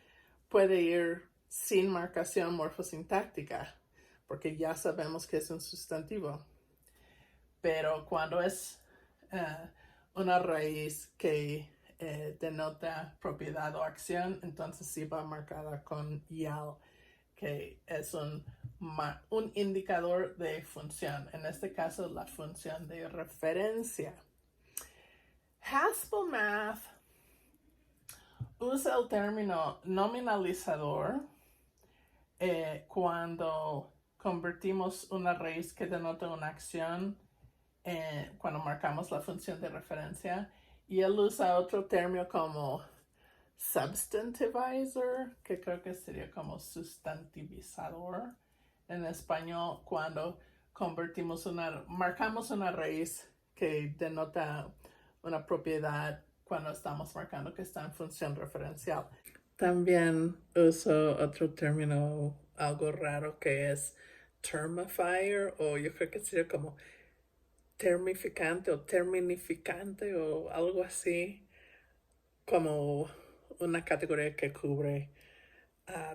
puede ir sin marcación morfosintáctica, porque ya sabemos que es un sustantivo. Pero cuando es una raíz que denota propiedad o acción, entonces sí va marcada con YAL, que es un indicador de función. En este caso, la función de referencia. Haskell Math usa el término nominalizador cuando convertimos una raíz que denota una acción cuando marcamos la función de referencia, y él usa otro término como substantivizer, que creo que sería como sustantivizador en español, cuando marcamos una raíz que denota una propiedad cuando estamos marcando que está en función referencial. También uso otro término algo raro que es termifier, o yo creo que sería como termificante o terminificante o algo así, como una categoría que cubre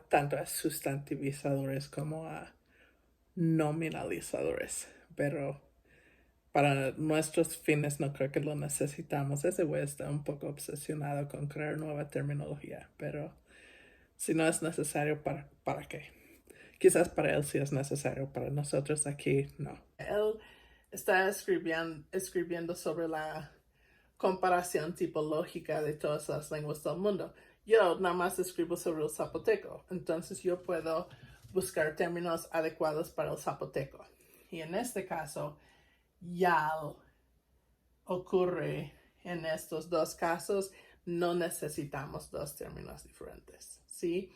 tanto a sustantivizadores como a nominalizadores, pero para nuestros fines no creo que lo necesitamos. Ese güey está un poco obsesionado con crear nueva terminología, pero si no es necesario, ¿para qué? Quizás para él sí es necesario, para nosotros aquí no. Él está escribiendo sobre la comparación tipológica de todas las lenguas del mundo. Yo nada más escribo sobre el zapoteco, entonces yo puedo buscar términos adecuados para el zapoteco. Y en este caso, YAL ocurre en estos dos casos, no necesitamos dos términos diferentes, ¿sí?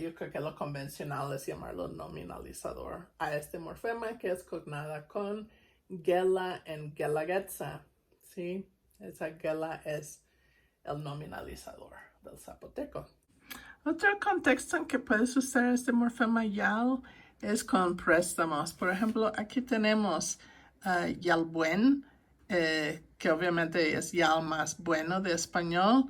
Yo creo que lo convencional es llamarlo nominalizador a este morfema que es cognada con Gela en Gelagetza, ¿sí? Esa Gela es el nominalizador del zapoteco. Otro contexto en que puedes usar este morfema YAL es con préstamos. Por ejemplo, aquí tenemos YALBUEN, que obviamente es YAL más bueno de español,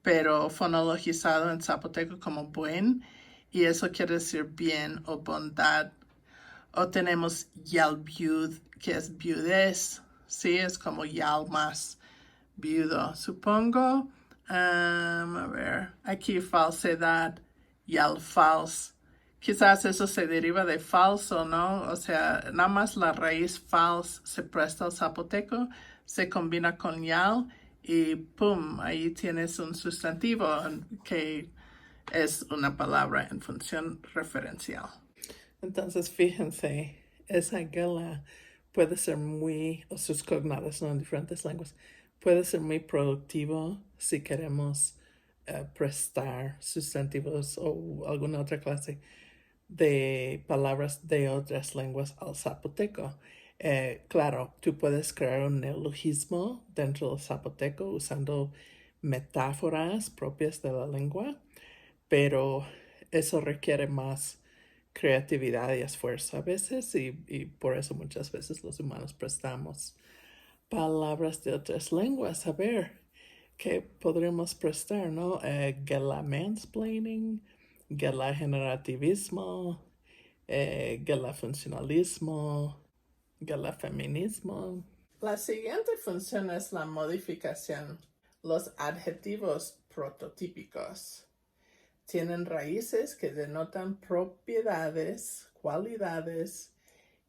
pero fonologizado en zapoteco como buen, y eso quiere decir bien o bondad. O tenemos YALBIUD, que es viudez, sí, es como YAL más viudo, supongo. A ver, aquí falsedad, YALFALS. Quizás eso se deriva de falso, ¿no? O sea, nada más la raíz fals se presta al zapoteco, se combina con YAL y ¡pum! Ahí tienes un sustantivo que es una palabra en función referencial. Entonces, fíjense, esa gala puede ser o sus cognados en diferentes lenguas, puede ser muy productivo si queremos prestar sustantivos o alguna otra clase de palabras de otras lenguas al zapoteco. Claro, tú puedes crear un neologismo dentro del zapoteco usando metáforas propias de la lengua, pero eso requiere más creatividad y esfuerzo a veces, y por eso muchas veces los humanos prestamos palabras de otras lenguas. A ver, ¿qué podremos prestar, no? Gela mansplaining, gela generativismo, gela funcionalismo, gela feminismo. La siguiente función es la modificación. Los adjetivos prototípicos tienen raíces que denotan propiedades, cualidades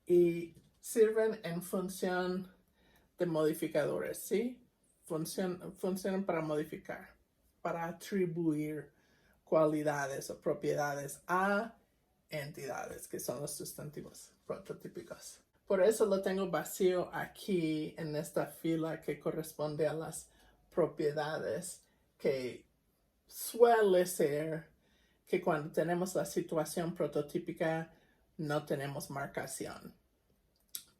y sirven en función de modificadores, ¿sí? funcionan para modificar, para atribuir cualidades o propiedades a entidades, que son los sustantivos prototípicos. Por eso lo tengo vacío aquí en esta fila que corresponde a las propiedades, que suele ser que cuando tenemos la situación prototípica no tenemos marcación.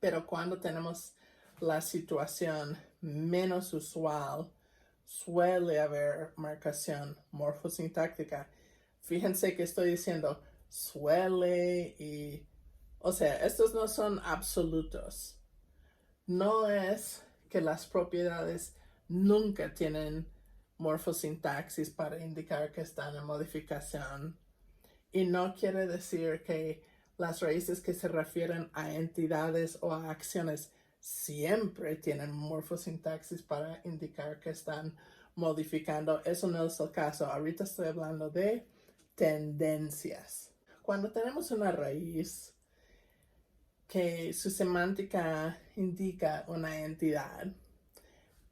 Pero cuando tenemos la situación menos usual, suele haber marcación morfosintáctica. Fíjense que estoy diciendo suele y, o sea, estos no son absolutos. No es que las propiedades nunca tienen morfosintaxis para indicar que están en modificación. Y no quiere decir que las raíces que se refieren a entidades o a acciones siempre tienen morfosintaxis para indicar que están modificando. Eso no es el caso. Ahorita estoy hablando de tendencias. Cuando tenemos una raíz que su semántica indica una entidad,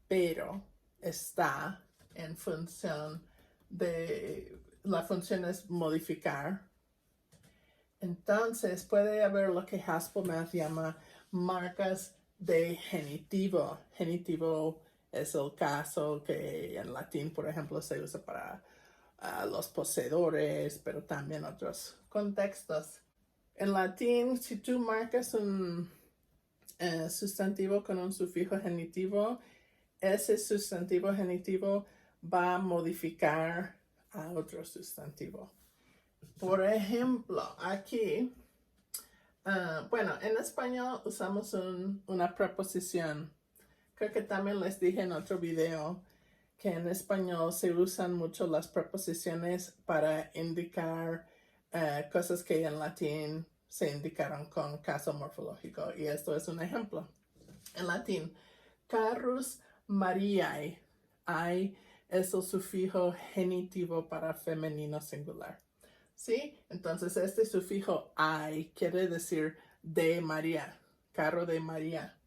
pero está en función de, la función es modificar, entonces puede haber lo que Haspelmath llama marcas de genitivo. Genitivo es el caso que en latín, por ejemplo, se usa para los poseedores, pero también otros contextos. En latín, si tú marcas un sustantivo con un sufijo genitivo, ese sustantivo genitivo va a modificar a otro sustantivo. Por ejemplo, aquí, bueno, en español usamos una preposición. Creo que también les dije en otro video que en español se usan mucho las preposiciones para indicar cosas que en latín se indicaron con caso morfológico. Y esto es un ejemplo. En latín, carrus Mariae. Ai es el sufijo genitivo para femenino singular. ¿Sí? Entonces este sufijo ai quiere decir de María, carro de María.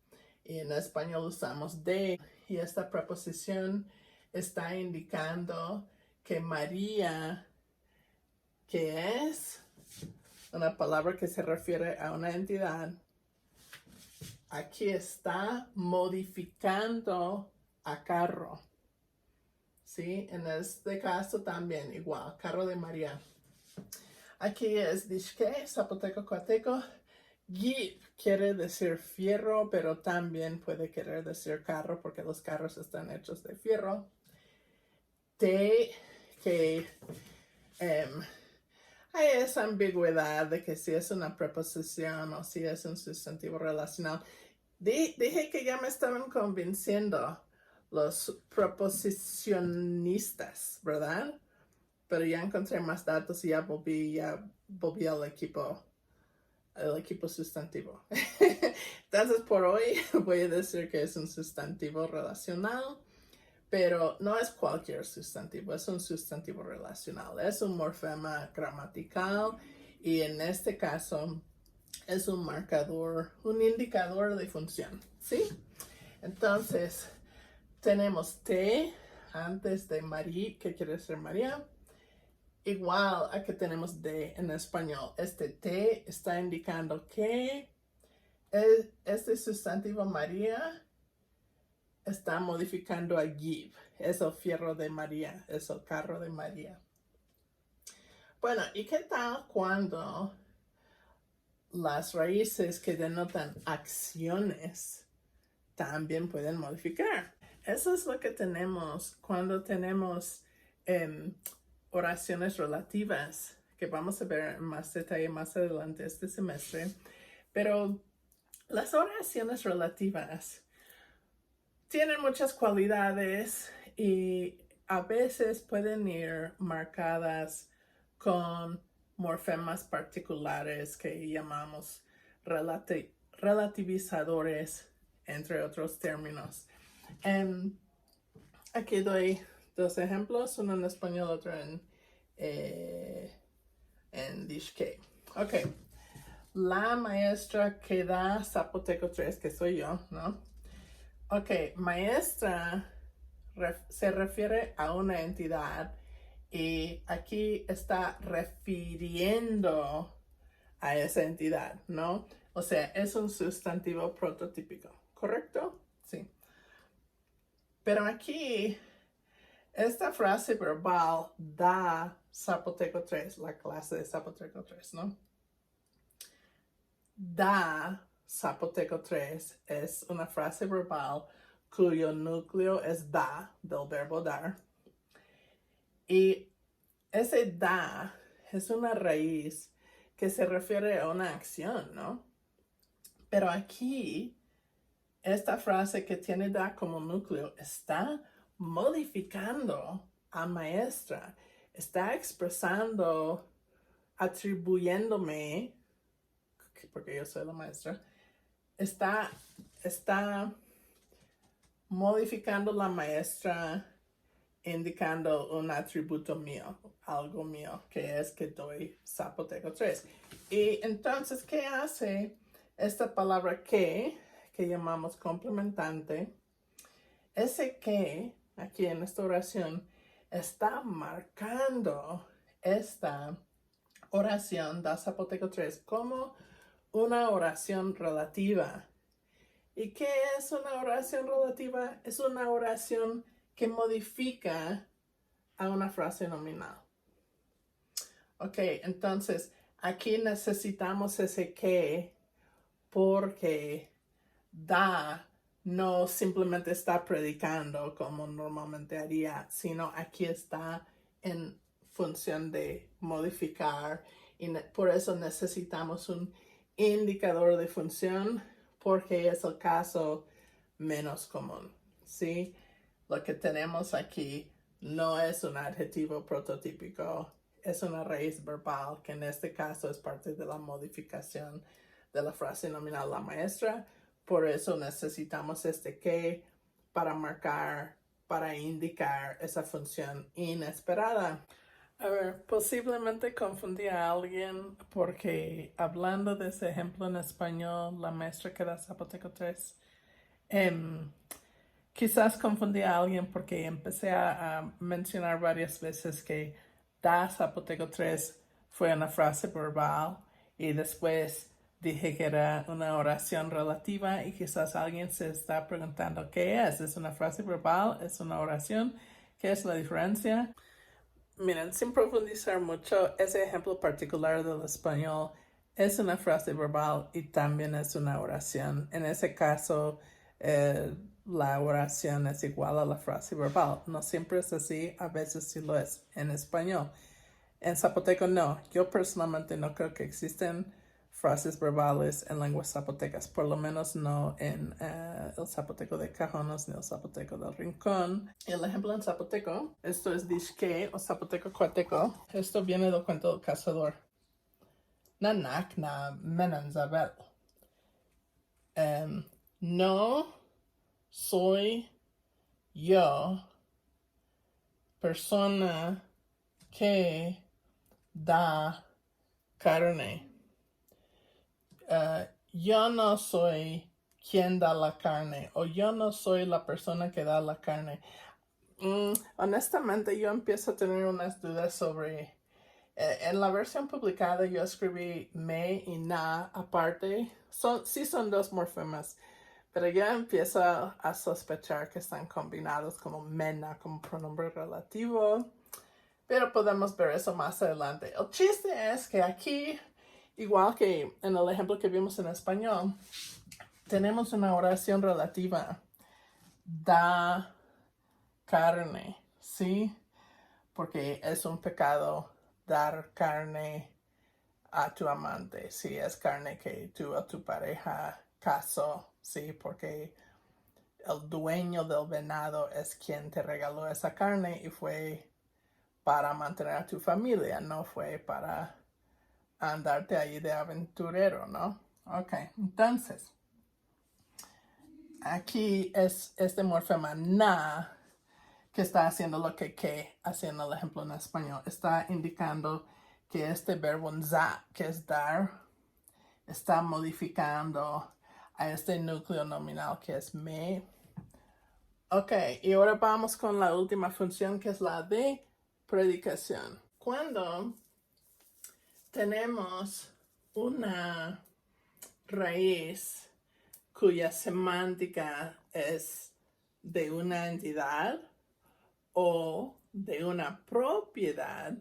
Y en español usamos de. Y esta preposición está indicando que María, que es una palabra que se refiere a una entidad, aquí está modificando a carro. ¿Sí? En este caso también igual, carro de María. Aquí es dishke, zapoteco, coateco. Gib quiere decir fierro, pero también puede querer decir carro, porque los carros están hechos de fierro. Te, que hay esa ambigüedad de que si es una preposición o si es un sustantivo relacional. Dije que ya me estaban convenciendo los proposicionistas, ¿verdad? Pero ya encontré más datos y ya volví al equipo sustantivo. Entonces, por hoy voy a decir que es un sustantivo relacional, pero no es cualquier sustantivo, es un sustantivo relacional. Es un morfema gramatical y en este caso es un marcador, un indicador de función, ¿sí? Entonces, tenemos T antes de María, que quiere decir María. Igual a que tenemos D en español. Este T está indicando que este sustantivo María está modificando a Gib. Es el fierro de María, es el carro de María. Bueno, ¿y qué tal cuando las raíces que denotan acciones también pueden modificar? Eso es lo que tenemos cuando tenemos oraciones relativas, que vamos a ver en más detalle más adelante este semestre. Pero las oraciones relativas tienen muchas cualidades y a veces pueden ir marcadas con morfemas particulares que llamamos relativizadores, entre otros términos. Aquí doy dos ejemplos, uno en español, otro en dishke. Ok, la maestra que da zapoteco 3, que soy yo, ¿no? Ok, maestra se refiere a una entidad y aquí está refiriendo a esa entidad, ¿no? O sea, es un sustantivo prototípico, ¿correcto? Sí. Pero aquí, esta frase verbal da Zapoteco 3, la clase de Zapoteco 3, ¿no? Da Zapoteco 3 es una frase verbal cuyo núcleo es da, del verbo dar. Y ese da es una raíz que se refiere a una acción, ¿no? Pero aquí, esta frase que tiene da como núcleo está modificando a maestra, está expresando, atribuyéndome, porque yo soy la maestra, está modificando la maestra, indicando un atributo mío, algo mío, que es que doy Zapoteco 3. Y entonces, ¿qué hace esta palabra que llamamos complementante? Ese que, aquí en esta oración, está marcando esta oración da Zapoteco 3 como una oración relativa. ¿Y qué es una oración relativa? Es una oración que modifica a una frase nominal. Ok, entonces aquí necesitamos ese que porque da no simplemente está predicando como normalmente haría, sino aquí está en función de modificar y por eso necesitamos un indicador de función porque es el caso menos común, ¿sí? Lo que tenemos aquí no es un adjetivo prototípico, es una raíz verbal que en este caso es parte de la modificación de la frase nominal la maestra. Por eso necesitamos este que para marcar, para indicar esa función inesperada. A ver, posiblemente confundí a alguien porque hablando de ese ejemplo en español, la maestra que da Zapoteco 3, quizás confundí a alguien porque empecé a mencionar varias veces que da Zapoteco 3 fue una frase verbal y después dije que era una oración relativa y quizás alguien se está preguntando ¿qué es? ¿Es una frase verbal? ¿Es una oración? ¿Qué es la diferencia? Miren, sin profundizar mucho, ese ejemplo particular del español es una frase verbal y también es una oración. En ese caso, la oración es igual a la frase verbal. No siempre es así, a veces sí lo es en español. En zapoteco no. Yo personalmente no creo que existen frases verbales en lenguas zapotecas, por lo menos no en el zapoteco de Cajonos ni el zapoteco del Rincón. El ejemplo en zapoteco, esto es dixque o zapoteco cuateco. Esto viene del cuento del cazador. Nanak na menanzabel. No soy yo persona que da carne. Yo no soy quien da la carne o yo no soy la persona que da la carne. Honestamente, yo empiezo a tener unas dudas sobre... en la versión publicada yo escribí me y na aparte. Sí son dos morfemas, pero yo empiezo a sospechar que están combinados como mena, como pronombre relativo. Pero podemos ver eso más adelante. El chiste es que aquí, igual que en el ejemplo que vimos en español, tenemos una oración relativa. Da carne, ¿sí? Porque es un pecado dar carne a tu amante, si es carne que tú a tu pareja casó, ¿sí? Porque el dueño del venado es quien te regaló esa carne y fue para mantener a tu familia, no fue para andarte ahí de aventurero, ¿no? Ok, entonces, aquí es este morfema na que está haciendo lo que haciendo el ejemplo en español. Está indicando que este verbo nza, que es dar, está modificando a este núcleo nominal que es me. Ok, y ahora vamos con la última función, que es la de predicación. Cuando tenemos una raíz cuya semántica es de una entidad o de una propiedad,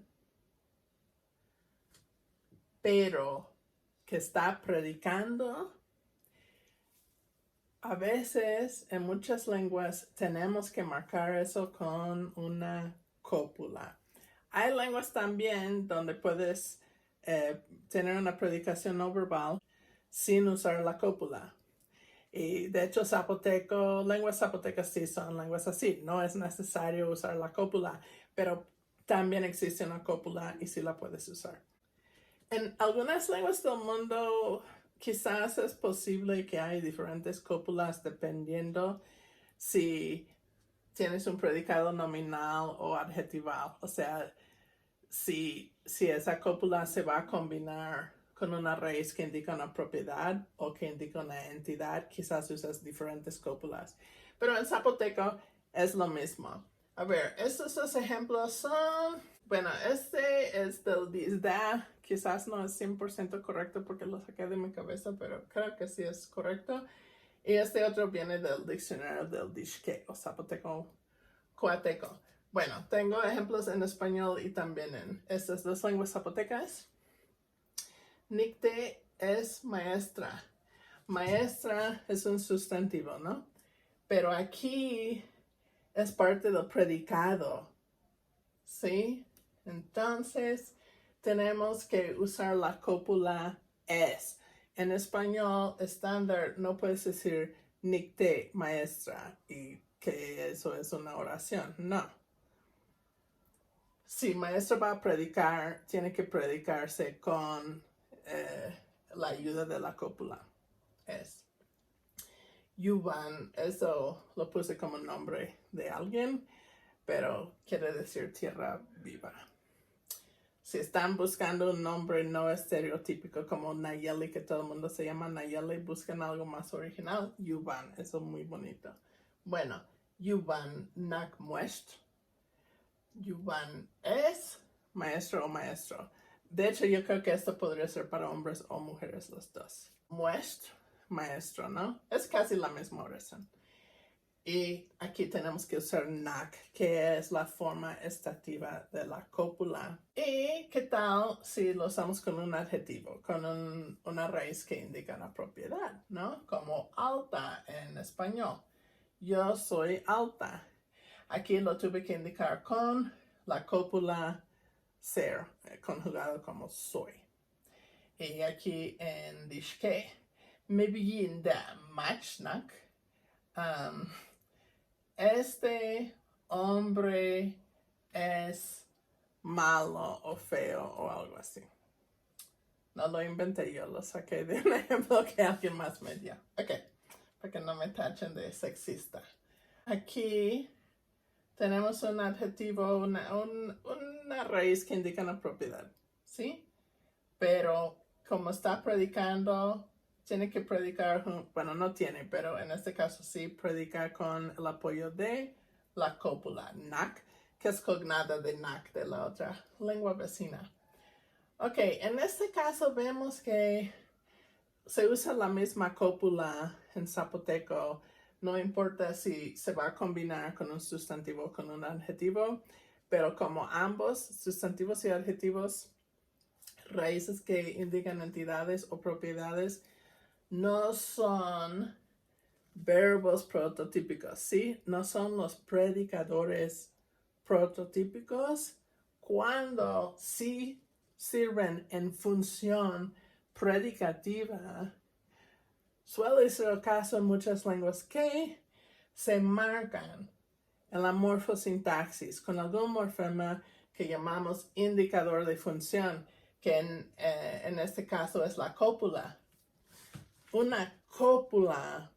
pero que está predicando, a veces en muchas lenguas tenemos que marcar eso con una cópula. Hay lenguas también donde puedes tener una predicación no verbal sin usar la cópula. Y de hecho lenguas zapotecas sí son lenguas así. No es necesario usar la cópula, pero también existe una cópula y sí la puedes usar. En algunas lenguas del mundo quizás es posible que hay diferentes cópulas dependiendo si tienes un predicado nominal o adjetival. O sea, si esa cópula se va a combinar con una raíz que indica una propiedad o que indica una entidad, quizás usas diferentes cópulas. Pero en zapoteco es lo mismo. A ver, estos dos ejemplos son... Bueno, este es del Dizda. Quizás no es 100% correcto porque lo saqué de mi cabeza, pero creo que sí es correcto. Y este otro viene del diccionario del Dishke, o zapoteco coateco. Bueno, tengo ejemplos en español y también en estas dos lenguas zapotecas. Nicte es maestra. Maestra es un sustantivo, ¿no? Pero aquí es parte del predicado, ¿sí? Entonces, tenemos que usar la cópula es. En español estándar no puedes decir nicte maestra y que eso es una oración, no. Si maestro va a predicar, tiene que predicarse con la ayuda de la cópula. Es. Yuvan, eso lo puse como nombre de alguien, pero quiere decir tierra viva. Si están buscando un nombre no estereotípico como Nayeli, que todo el mundo se llama Nayeli, busquen algo más original. Yuvan, eso es muy bonito. Bueno, Yuvan Nakmuest. Yuvan es maestro o maestro. De hecho, yo creo que esto podría ser para hombres o mujeres los dos. Muest, maestro, ¿no? Es casi la misma oración. Y aquí tenemos que usar nak, que es la forma estativa de la cópula. ¿Y qué tal si lo usamos con un adjetivo, con una raíz que indica una propiedad, ¿no? Como alta en español. Yo soy alta. Aquí lo tuve que indicar con la cópula ser, conjugado como soy. Y aquí en Dishke, me begin da machnak. Este hombre es malo o feo o algo así. No lo inventé yo, lo saqué de un ejemplo que alguien más me dio. Ok, para que no me tachen de sexista. Aquí tenemos un adjetivo, una raíz que indica una propiedad, ¿sí? Pero como está predicando, tiene que predicar, bueno, no tiene, pero en este caso sí, predica con el apoyo de la cópula, nak, que es cognada de nak, de la otra lengua vecina. Ok, en este caso vemos que se usa la misma cópula en zapoteco. No importa si se va a combinar con un sustantivo o con un adjetivo, pero como ambos, sustantivos y adjetivos, raíces que indican entidades o propiedades, no son verbos prototípicos, ¿sí? No son los predicadores prototípicos cuando sí sirven en función predicativa. Suele ser el caso en muchas lenguas que se marcan en la morfosintaxis con algún morfema que llamamos indicador de función, que en este caso es la cópula. Una cópula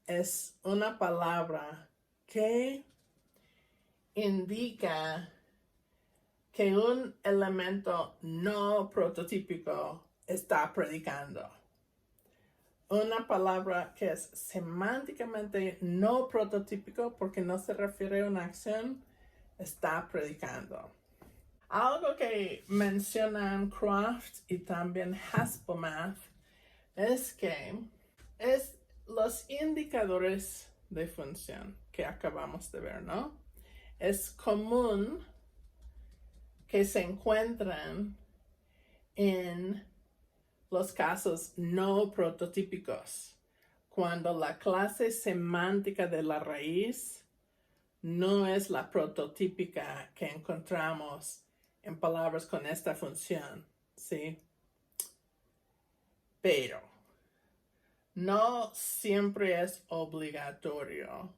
es una palabra que indica que un elemento no prototípico está predicando. una palabra que es semánticamente no prototípico porque no se refiere a una acción, está predicando. Algo que mencionan Croft y también Haspelmath es que es los indicadores de función que acabamos de ver, ¿no? Es común que se encuentran en los casos no prototípicos, cuando la clase semántica de la raíz no es la prototípica que encontramos en palabras con esta función, ¿sí? Pero no siempre es obligatorio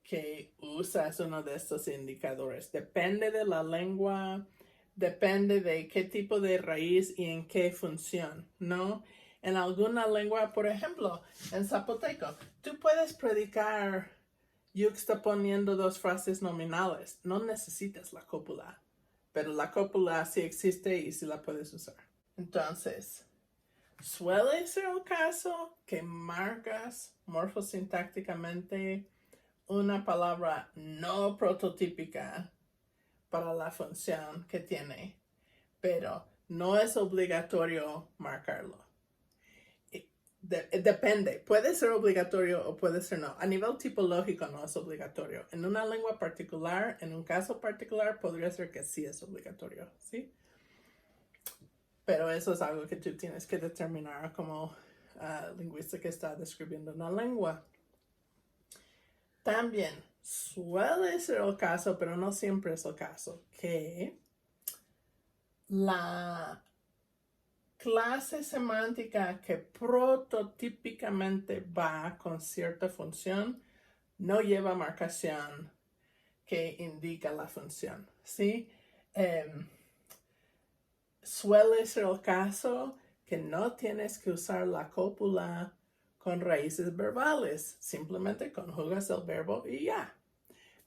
que usas uno de estos indicadores. Depende de la lengua, depende de qué tipo de raíz y en qué función, ¿no? En alguna lengua, por ejemplo, en zapoteco, tú puedes predicar yuxtaponiendo dos frases nominales. No necesitas la cópula, pero la cópula sí existe y sí la puedes usar. Entonces, suele ser el caso que marcas morfosintácticamente una palabra no prototípica para la función que tiene, pero no es obligatorio marcarlo. Depende, puede ser obligatorio o puede ser no. A nivel tipológico no es obligatorio. En una lengua particular, en un caso particular, podría ser que sí es obligatorio, ¿sí? Pero eso es algo que tú tienes que determinar como lingüista que está describiendo una lengua. También suele ser el caso, pero no siempre es el caso, que la clase semántica que prototípicamente va con cierta función no lleva marcación que indica la función, ¿sí? Suele ser el caso que no tienes que usar la cópula con raíces verbales, simplemente conjugas el verbo y ya.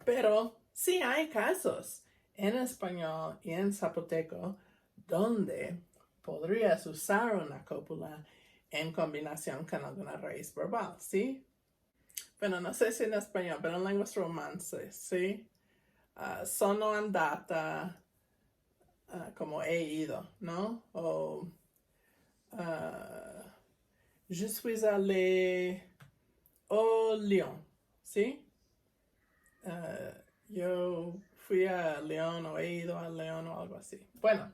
Pero sí hay casos en español y en zapoteco donde podrías usar una cópula en combinación con alguna raíz verbal, ¿sí? Bueno, no sé si en español, pero en lenguas romances, ¿sí? Sono andata, como he ido, ¿no? O je suis allé au Lyon, ¿sí? Yo fui a León o he ido a León o algo así. Bueno,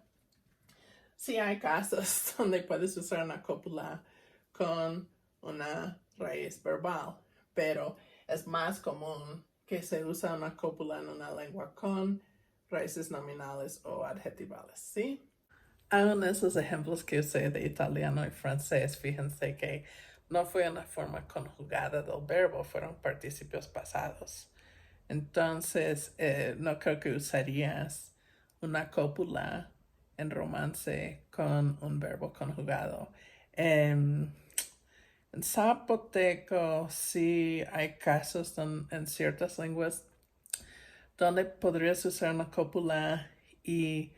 sí hay casos donde puedes usar una cópula con una raíz verbal, pero es más común que se usa una cópula en una lengua con raíces nominales o adjetivales, ¿sí? Aún esos ejemplos que usé de italiano y francés, fíjense que no fue una forma conjugada del verbo, fueron participios pasados. Entonces, no creo que usarías una cópula en romance con un verbo conjugado. En zapoteco sí hay casos en ciertas lenguas donde podrías usar una cópula y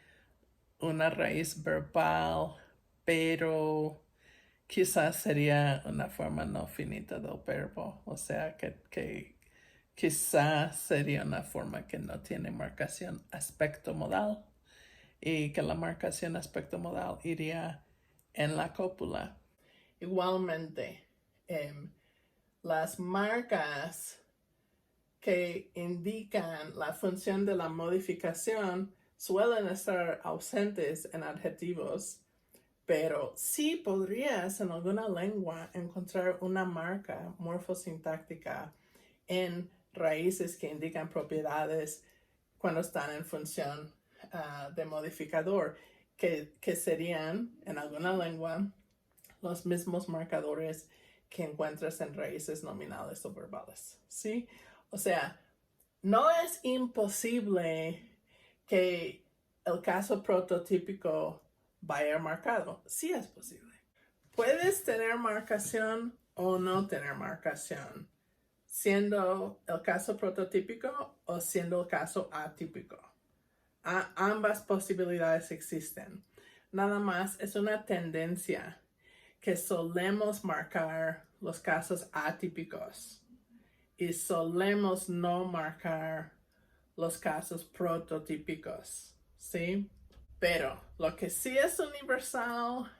una raíz verbal, pero quizás sería una forma no finita del verbo, o sea que quizás sería una forma que no tiene marcación aspecto modal y que la marcación aspecto modal iría en la cópula. Igualmente, las marcas que indican la función de la modificación suelen estar ausentes en adjetivos, pero sí podrías en alguna lengua encontrar una marca morfosintáctica en raíces que indican propiedades cuando están en función de modificador, que serían en alguna lengua los mismos marcadores que encuentras en raíces nominales o verbales, ¿sí? O sea, no es imposible que el caso prototípico vaya marcado. Sí es posible. Puedes tener marcación o no tener marcación, siendo el caso prototípico o siendo el caso atípico. Ambas posibilidades existen. Nada más es una tendencia que solemos marcar los casos atípicos y solemos no marcar los casos prototípicos, ¿sí? Pero lo que sí es universal,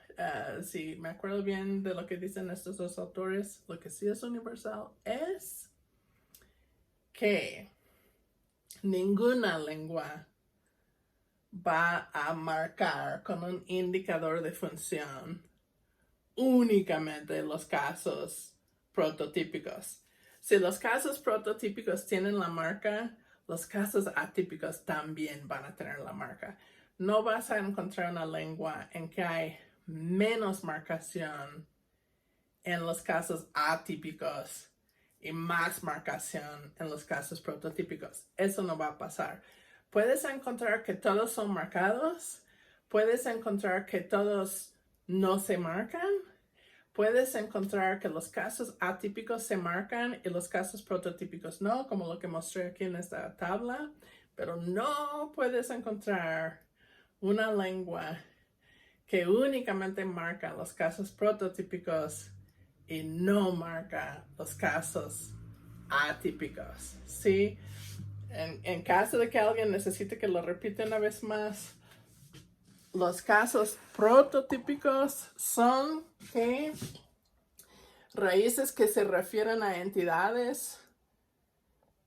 si me acuerdo bien de lo que dicen estos dos autores, lo que sí es universal es que ninguna lengua va a marcar con un indicador de función únicamente los casos prototípicos. Si los casos prototípicos tienen la marca, los casos atípicos también van a tener la marca. No vas a encontrar una lengua en que hay menos marcación en los casos atípicos y más marcación en los casos prototípicos. Eso no va a pasar. Puedes encontrar que todos son marcados, puedes encontrar que todos no se marcan, puedes encontrar que los casos atípicos se marcan y los casos prototípicos no, como lo que mostré aquí en esta tabla, pero no puedes encontrar una lengua que únicamente marca los casos prototípicos y no marca los casos atípicos, ¿sí? En caso de que alguien necesite que lo repita una vez más, los casos prototípicos son que raíces que se refieren a entidades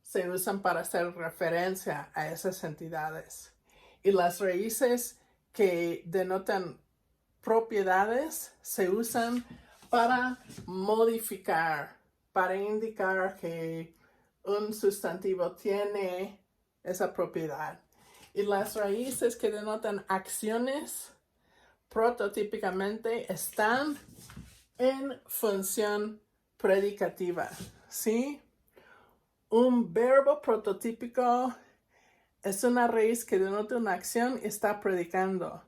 se usan para hacer referencia a esas entidades. Y las raíces que denotan propiedades se usan para modificar, para indicar que un sustantivo tiene esa propiedad. Y las raíces que denotan acciones prototípicamente están en función predicativa, ¿sí? Un verbo prototípico es una raíz que denota una acción y está predicando.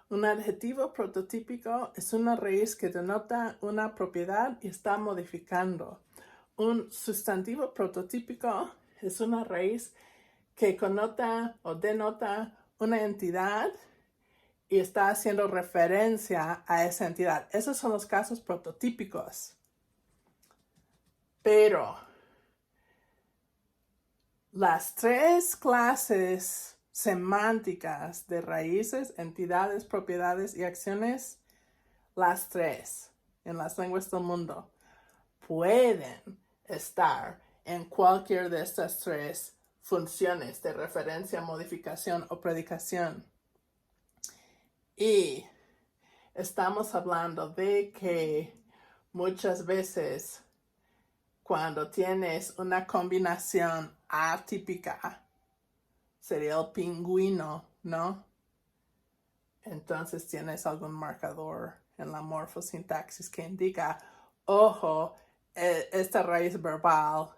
Un adjetivo prototípico es una raíz que denota una propiedad y está modificando. Un sustantivo prototípico es una raíz que connota o denota una entidad y está haciendo referencia a esa entidad. Esos son los casos prototípicos. Pero las tres clases semánticas de raíces, entidades, propiedades y acciones, las tres en las lenguas del mundo, pueden estar en cualquier de estas tres funciones de referencia, modificación o predicación. Y estamos hablando de que muchas veces cuando tienes una combinación atípica, sería el pingüino, ¿no? Entonces tienes algún marcador en la morfosintaxis que indica, ojo, esta raíz verbal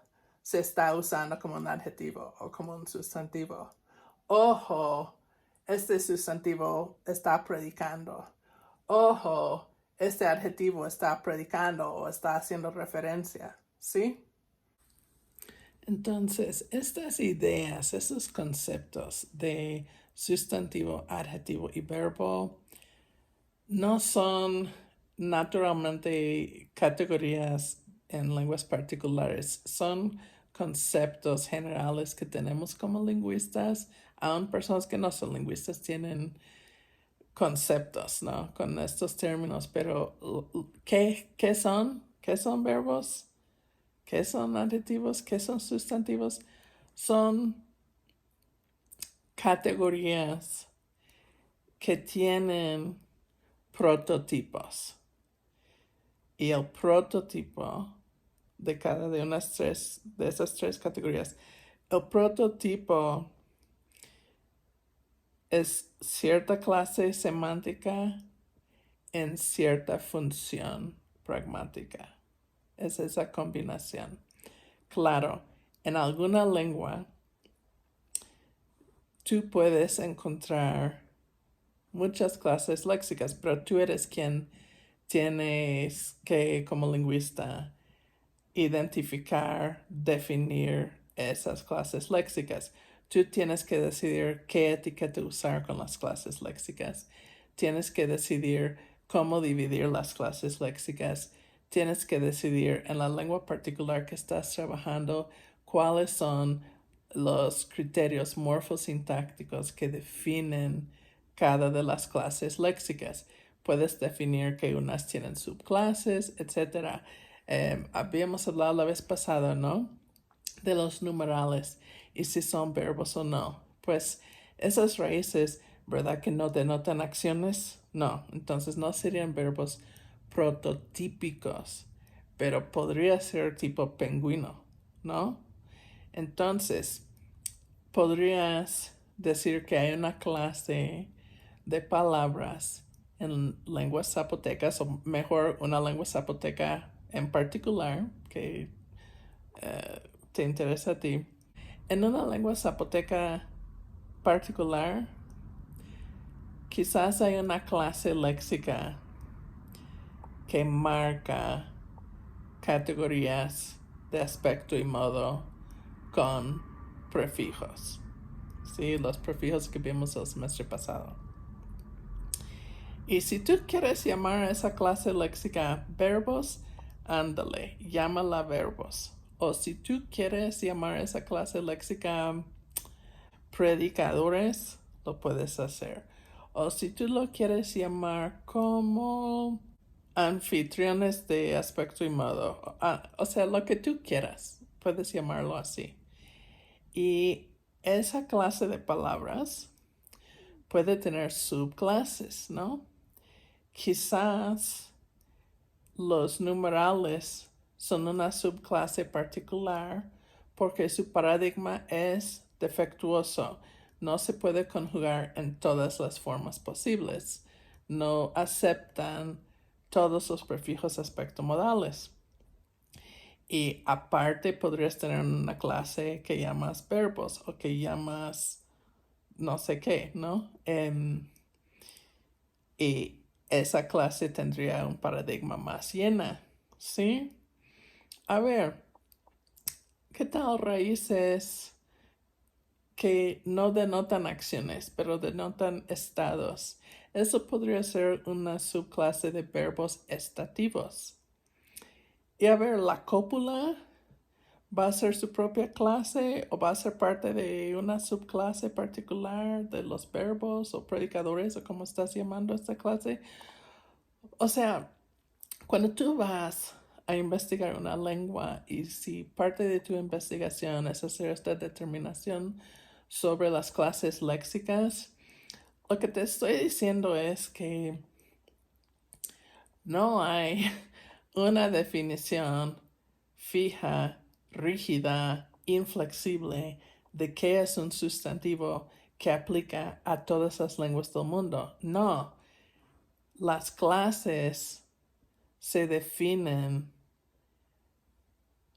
se está usando como un adjetivo o como un sustantivo. Ojo, este sustantivo está predicando. Ojo, este adjetivo está predicando o está haciendo referencia, ¿sí? Entonces, estas ideas, estos conceptos de sustantivo, adjetivo y verbo no son naturalmente categorías en lenguas particulares, son conceptos generales que tenemos como lingüistas, aun personas que no son lingüistas tienen conceptos, ¿no? Con estos términos, pero ¿qué son? ¿Qué son verbos? ¿Qué son adjetivos? ¿Qué son sustantivos? Son categorías que tienen prototipos. Y el prototipo de cada de esas tres categorías, el prototipo es cierta clase semántica en cierta función pragmática. Es esa combinación. Claro, en alguna lengua tú puedes encontrar muchas clases léxicas, pero tú eres quien tienes que, como lingüista, identificar, definir esas clases léxicas. Tú tienes que decidir qué etiqueta usar con las clases léxicas. Tienes que decidir cómo dividir las clases léxicas. Tienes que decidir en la lengua particular que estás trabajando cuáles son los criterios morfosintácticos que definen cada de las clases léxicas. Puedes definir que unas tienen subclases, etc. Habíamos hablado la vez pasada, ¿no? De los numerales y si son verbos o no. Pues esas raíces, ¿verdad? Que no denotan acciones, no. Entonces no serían verbos prototípicos, pero podría ser tipo pingüino, ¿no? Entonces, podrías decir que hay una clase de palabras en lenguas zapotecas, o mejor, una lengua zapoteca en particular, que te interesa a ti. En una lengua zapoteca particular, quizás hay una clase léxica que marca categorías de aspecto y modo con prefijos. Sí, los prefijos que vimos el semestre pasado. Y si tú quieres llamar a esa clase léxica verbos, ándale, llámala verbos. O si tú quieres llamar a esa clase léxica predicadores, lo puedes hacer. O si tú lo quieres llamar como anfitriones de aspecto y modo, o sea, lo que tú quieras, puedes llamarlo así. Y esa clase de palabras puede tener subclases, ¿no? Quizás los numerales son una subclase particular porque su paradigma es defectuoso. No se puede conjugar en todas las formas posibles. No aceptan todos los prefijos aspecto-modales. Y aparte podrías tener una clase que llamas verbos o que llamas no sé qué, ¿no? Y esa clase tendría un paradigma más llena, ¿sí? A ver, ¿qué tal raíces que no denotan acciones, pero denotan estados? Eso podría ser una subclase de verbos estativos. Y a ver, la cópula va a ser su propia clase o va a ser parte de una subclase particular de los verbos o predicadores o como estás llamando esta clase. O sea, cuando tú vas a investigar una lengua y si parte de tu investigación es hacer esta determinación sobre las clases léxicas, lo que te estoy diciendo es que no hay una definición fija, rígida, inflexible de qué es un sustantivo que aplica a todas las lenguas del mundo. No, las clases se definen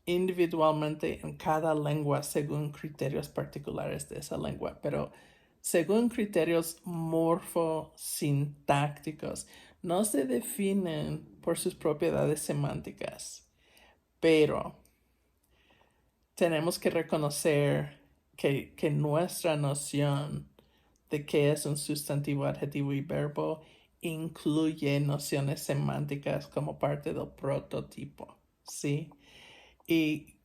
individualmente en cada lengua según criterios particulares de esa lengua, pero según criterios morfosintácticos. No se definen por sus propiedades semánticas, pero tenemos que reconocer que nuestra noción de qué es un sustantivo, adjetivo y verbo incluye nociones semánticas como parte del prototipo, ¿sí? Y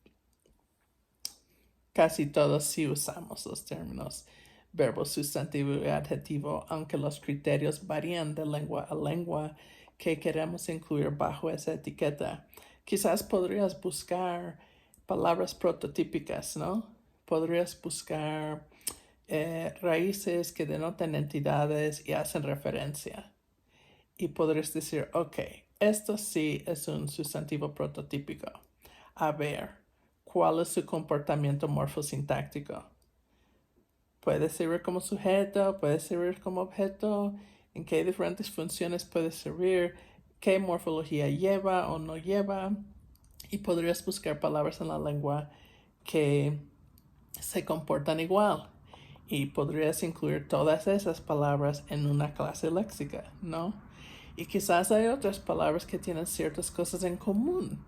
casi todos sí usamos los términos verbo, sustantivo y adjetivo, aunque los criterios varían de lengua a lengua que queremos incluir bajo esa etiqueta. Quizás podrías buscar palabras prototípicas, ¿no? Podrías buscar raíces que denotan entidades y hacen referencia. Y podrías decir, ok, esto sí es un sustantivo prototípico. A ver, ¿cuál es su comportamiento morfosintáctico? Puede servir como sujeto, puede servir como objeto, en qué diferentes funciones puede servir, qué morfología lleva o no lleva. Y podrías buscar palabras en la lengua que se comportan igual. Y podrías incluir todas esas palabras en una clase léxica, ¿no? Y quizás hay otras palabras que tienen ciertas cosas en común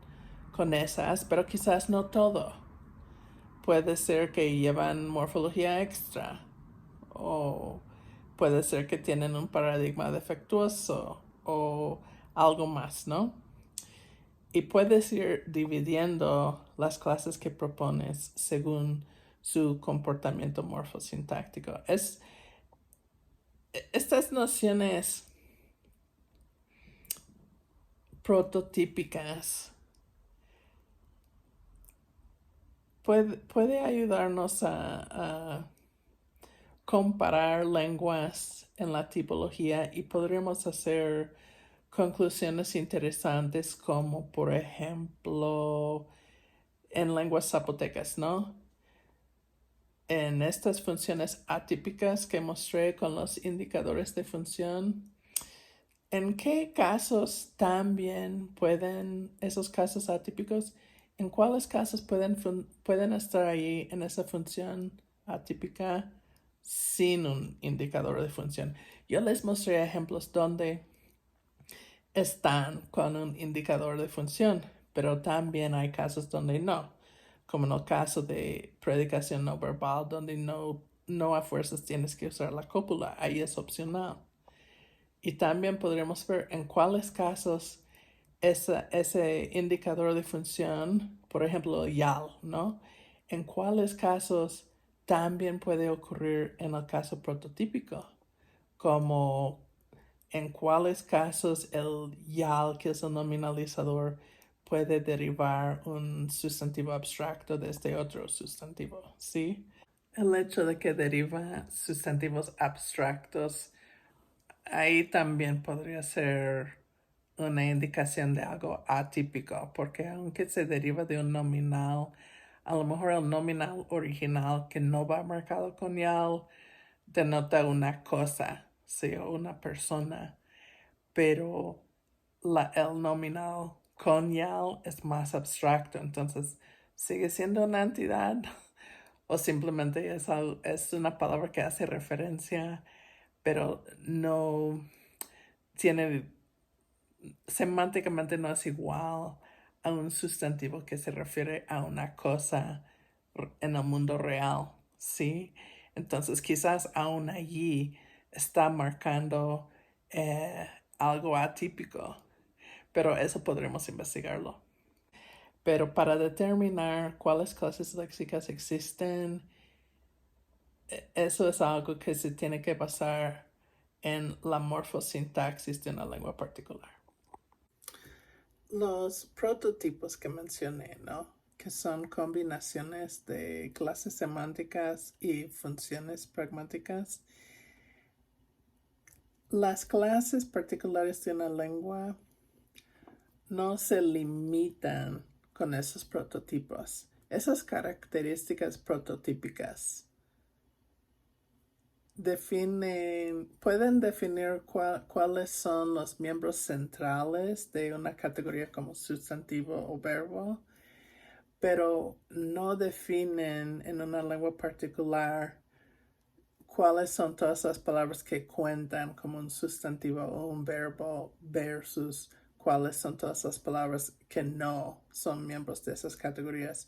con esas, pero quizás no todo. Puede ser que llevan morfología extra o puede ser que tienen un paradigma defectuoso o algo más, ¿no? Y puedes ir dividiendo las clases que propones según su comportamiento morfosintáctico. Estas nociones prototípicas puede ayudarnos a comparar lenguas en la tipología y podríamos hacer conclusiones interesantes como por ejemplo en lenguas zapotecas, ¿no? En estas funciones atípicas que mostré con los indicadores de función, ¿en qué casos también pueden esos casos atípicos, en cuáles casos pueden estar ahí en esa función atípica sin un indicador de función? Yo les mostré ejemplos donde están con un indicador de función, pero también hay casos donde no, como en el caso de predicación no verbal, donde no a fuerzas tienes que usar la cópula, ahí es opcional. Y también podremos ver en cuáles casos ese indicador de función, por ejemplo, YAL, ¿no? En cuáles casos también puede ocurrir en el caso prototípico, como en cuáles casos el YAL, que es el nominalizador, puede derivar un sustantivo abstracto de este otro sustantivo, ¿sí? El hecho de que deriva sustantivos abstractos, ahí también podría ser una indicación de algo atípico, porque aunque se deriva de un nominal, a lo mejor el nominal original que no va marcado con YAL denota una cosa, ¿sí? O una persona, pero el nominal con YAL es más abstracto, entonces sigue siendo una entidad o simplemente es una palabra que hace referencia, pero no tiene, semánticamente no es igual a un sustantivo que se refiere a una cosa en el mundo real, ¿sí? Entonces quizás aún allí está marcando algo atípico, pero eso podremos investigarlo. Pero para determinar cuáles clases léxicas existen, eso es algo que se tiene que basar en la morfosintaxis de una lengua particular. Los prototipos que mencioné, ¿no? Que son combinaciones de clases semánticas y funciones pragmáticas. Las clases particulares de una lengua no se limitan con esos prototipos. Esas características prototípicas pueden definir cuáles son los miembros centrales de una categoría como sustantivo o verbo, pero no definen en una lengua particular cuáles son todas las palabras que cuentan como un sustantivo o un verbo versus cuáles son todas las palabras que no son miembros de esas categorías.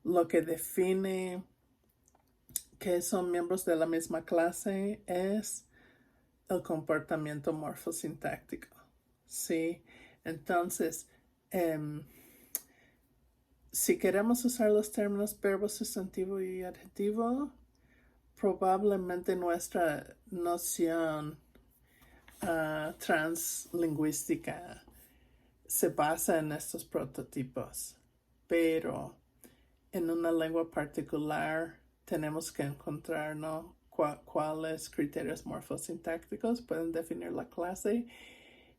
Lo que define que son miembros de la misma clase es el comportamiento morfosintáctico, ¿sí? Entonces, si queremos usar los términos verbo, sustantivo y adjetivo, probablemente nuestra noción translingüística se basa en estos prototipos, pero en una lengua particular tenemos que encontrar, ¿no?, cuáles criterios morfosintácticos pueden definir la clase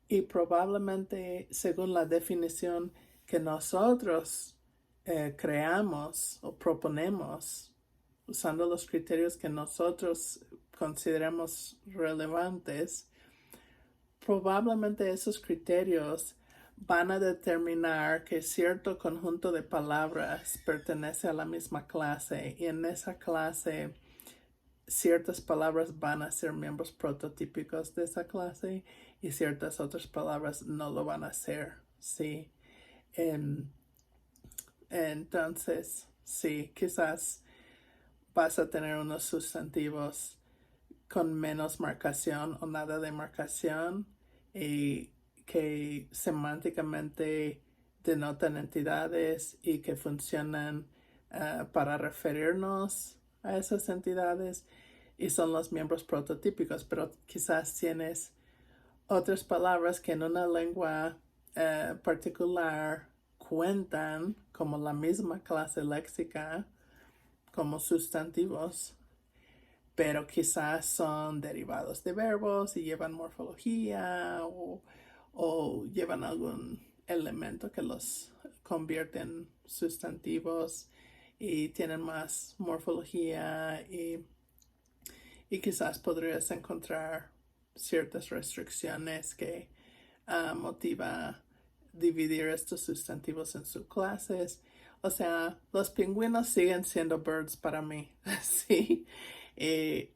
y probablemente según la definición que nosotros creamos o proponemos usando los criterios que nosotros consideramos relevantes, probablemente esos criterios van a determinar que cierto conjunto de palabras pertenece a la misma clase y en esa clase ciertas palabras van a ser miembros prototípicos de esa clase y ciertas otras palabras no lo van a ser, ¿sí? Entonces, sí, quizás vas a tener unos sustantivos con menos marcación o nada de marcación y que semánticamente denotan entidades y que funcionan para referirnos a esas entidades y son los miembros prototípicos, pero quizás tienes otras palabras que en una lengua particular cuentan como la misma clase léxica como sustantivos, pero quizás son derivados de verbos y llevan morfología o llevan algún elemento que los convierte en sustantivos y tienen más morfología y quizás podrías encontrar ciertas restricciones que motiva dividir estos sustantivos en subclases. O sea, los pingüinos siguen siendo birds para mí, sí.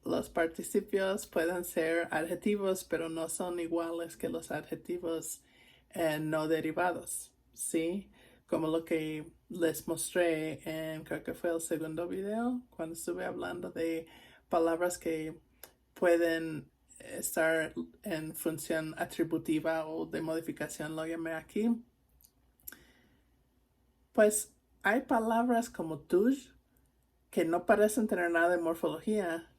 Los participios pueden ser adjetivos, pero no son iguales que los adjetivos no derivados, ¿sí? Como lo que les mostré en, creo que fue el segundo video, cuando estuve hablando de palabras que pueden estar en función atributiva o de modificación, lo llamé aquí. Pues hay palabras como tuj que no parecen tener nada de morfología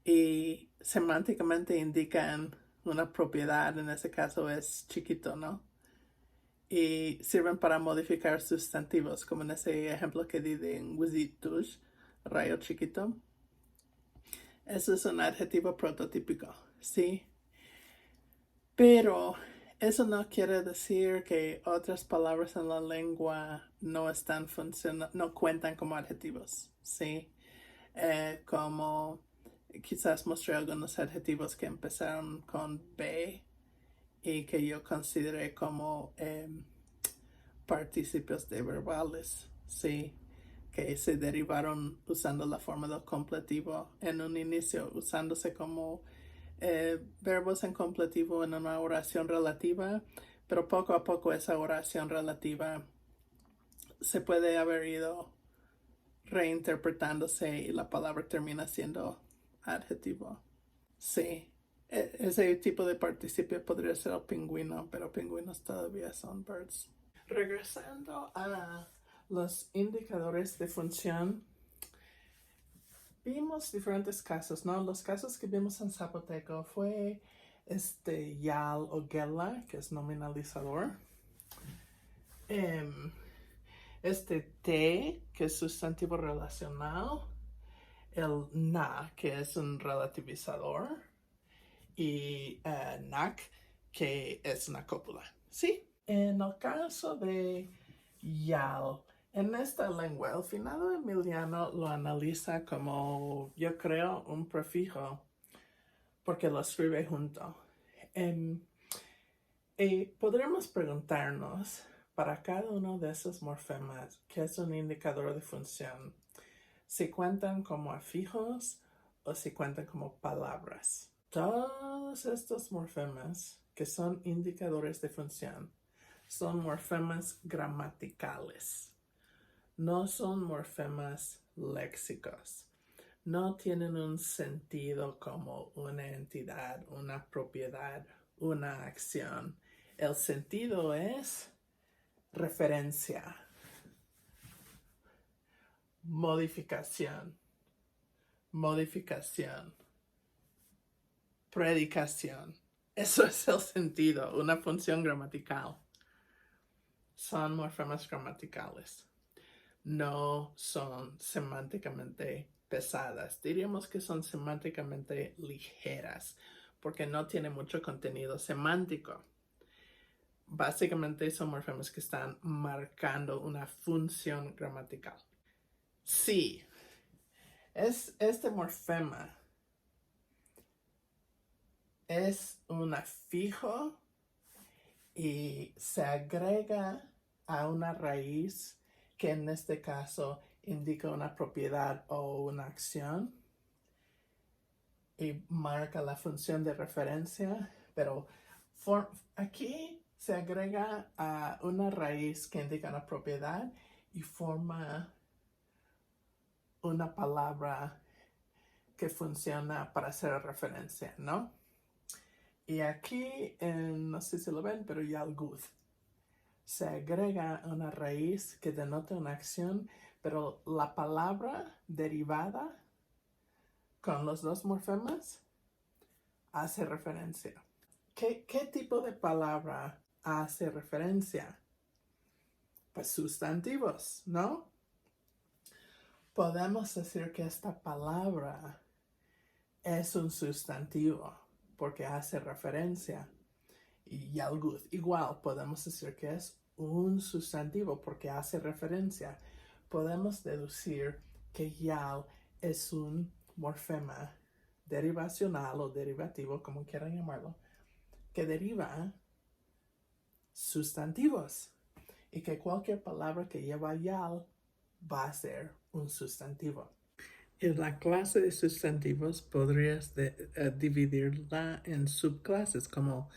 y semánticamente indican una propiedad, en ese caso es chiquito, ¿no? Y sirven para modificar sustantivos, como en ese ejemplo que di de wizit tuj, rayo chiquito. Eso es un adjetivo prototípico, ¿sí? Pero eso no quiere decir que otras palabras en la lengua no están funcionando, no cuentan como adjetivos, ¿sí? Como quizás mostré algunos adjetivos que empezaron con B y que yo consideré como participios de verbales, ¿sí? Que se derivaron usando la forma del completivo en un inicio, usándose como verbos en completivo en una oración relativa, pero poco a poco esa oración relativa se puede haber ido reinterpretándose y la palabra termina siendo adjetivo. Sí, ese tipo de participio podría ser el pingüino, pero pingüinos todavía son birds. Regresando a los indicadores de función, vimos diferentes casos, ¿no? Los casos que vimos en zapoteco fue yal o gela, que es nominalizador. Te, que es sustantivo relacional. El na, que es un relativizador. Y nak, que es una cópula. ¿Sí? En el caso de yal, en esta lengua, el finado Emiliano lo analiza como, yo creo, un prefijo, porque lo escribe junto. Y podremos preguntarnos, para cada uno de esos morfemas, que es un indicador de función, si cuentan como afijos o si cuentan como palabras. Todos estos morfemas, que son indicadores de función, son morfemas gramaticales. No son morfemas léxicos. No tienen un sentido como una entidad, una propiedad, una acción. El sentido es referencia, modificación, predicación. Eso es el sentido, una función gramatical. Son morfemas gramaticales. No son semánticamente pesadas. Diríamos que son semánticamente ligeras, porque no tiene mucho contenido semántico. Básicamente son morfemas que están marcando una función gramatical. Sí, este morfema es un afijo y se agrega a una raíz que en este caso indica una propiedad o una acción y marca la función de referencia, pero aquí se agrega a una raíz que indica una propiedad y forma una palabra que funciona para hacer referencia, ¿no? Y aquí, no sé si lo ven, pero Yalgud. Se agrega una raíz que denota una acción, pero la palabra derivada con los dos morfemas hace referencia. ¿Qué tipo de palabra hace referencia? Pues sustantivos, ¿no? Podemos decir que esta palabra es un sustantivo porque hace referencia. Y Yalgud, igual, podemos decir que es un sustantivo porque hace referencia. Podemos deducir que Yal es un morfema derivacional o derivativo, como quieran llamarlo, que deriva sustantivos y que cualquier palabra que lleva Yal va a ser un sustantivo. En la clase de sustantivos podrías dividirla en subclases como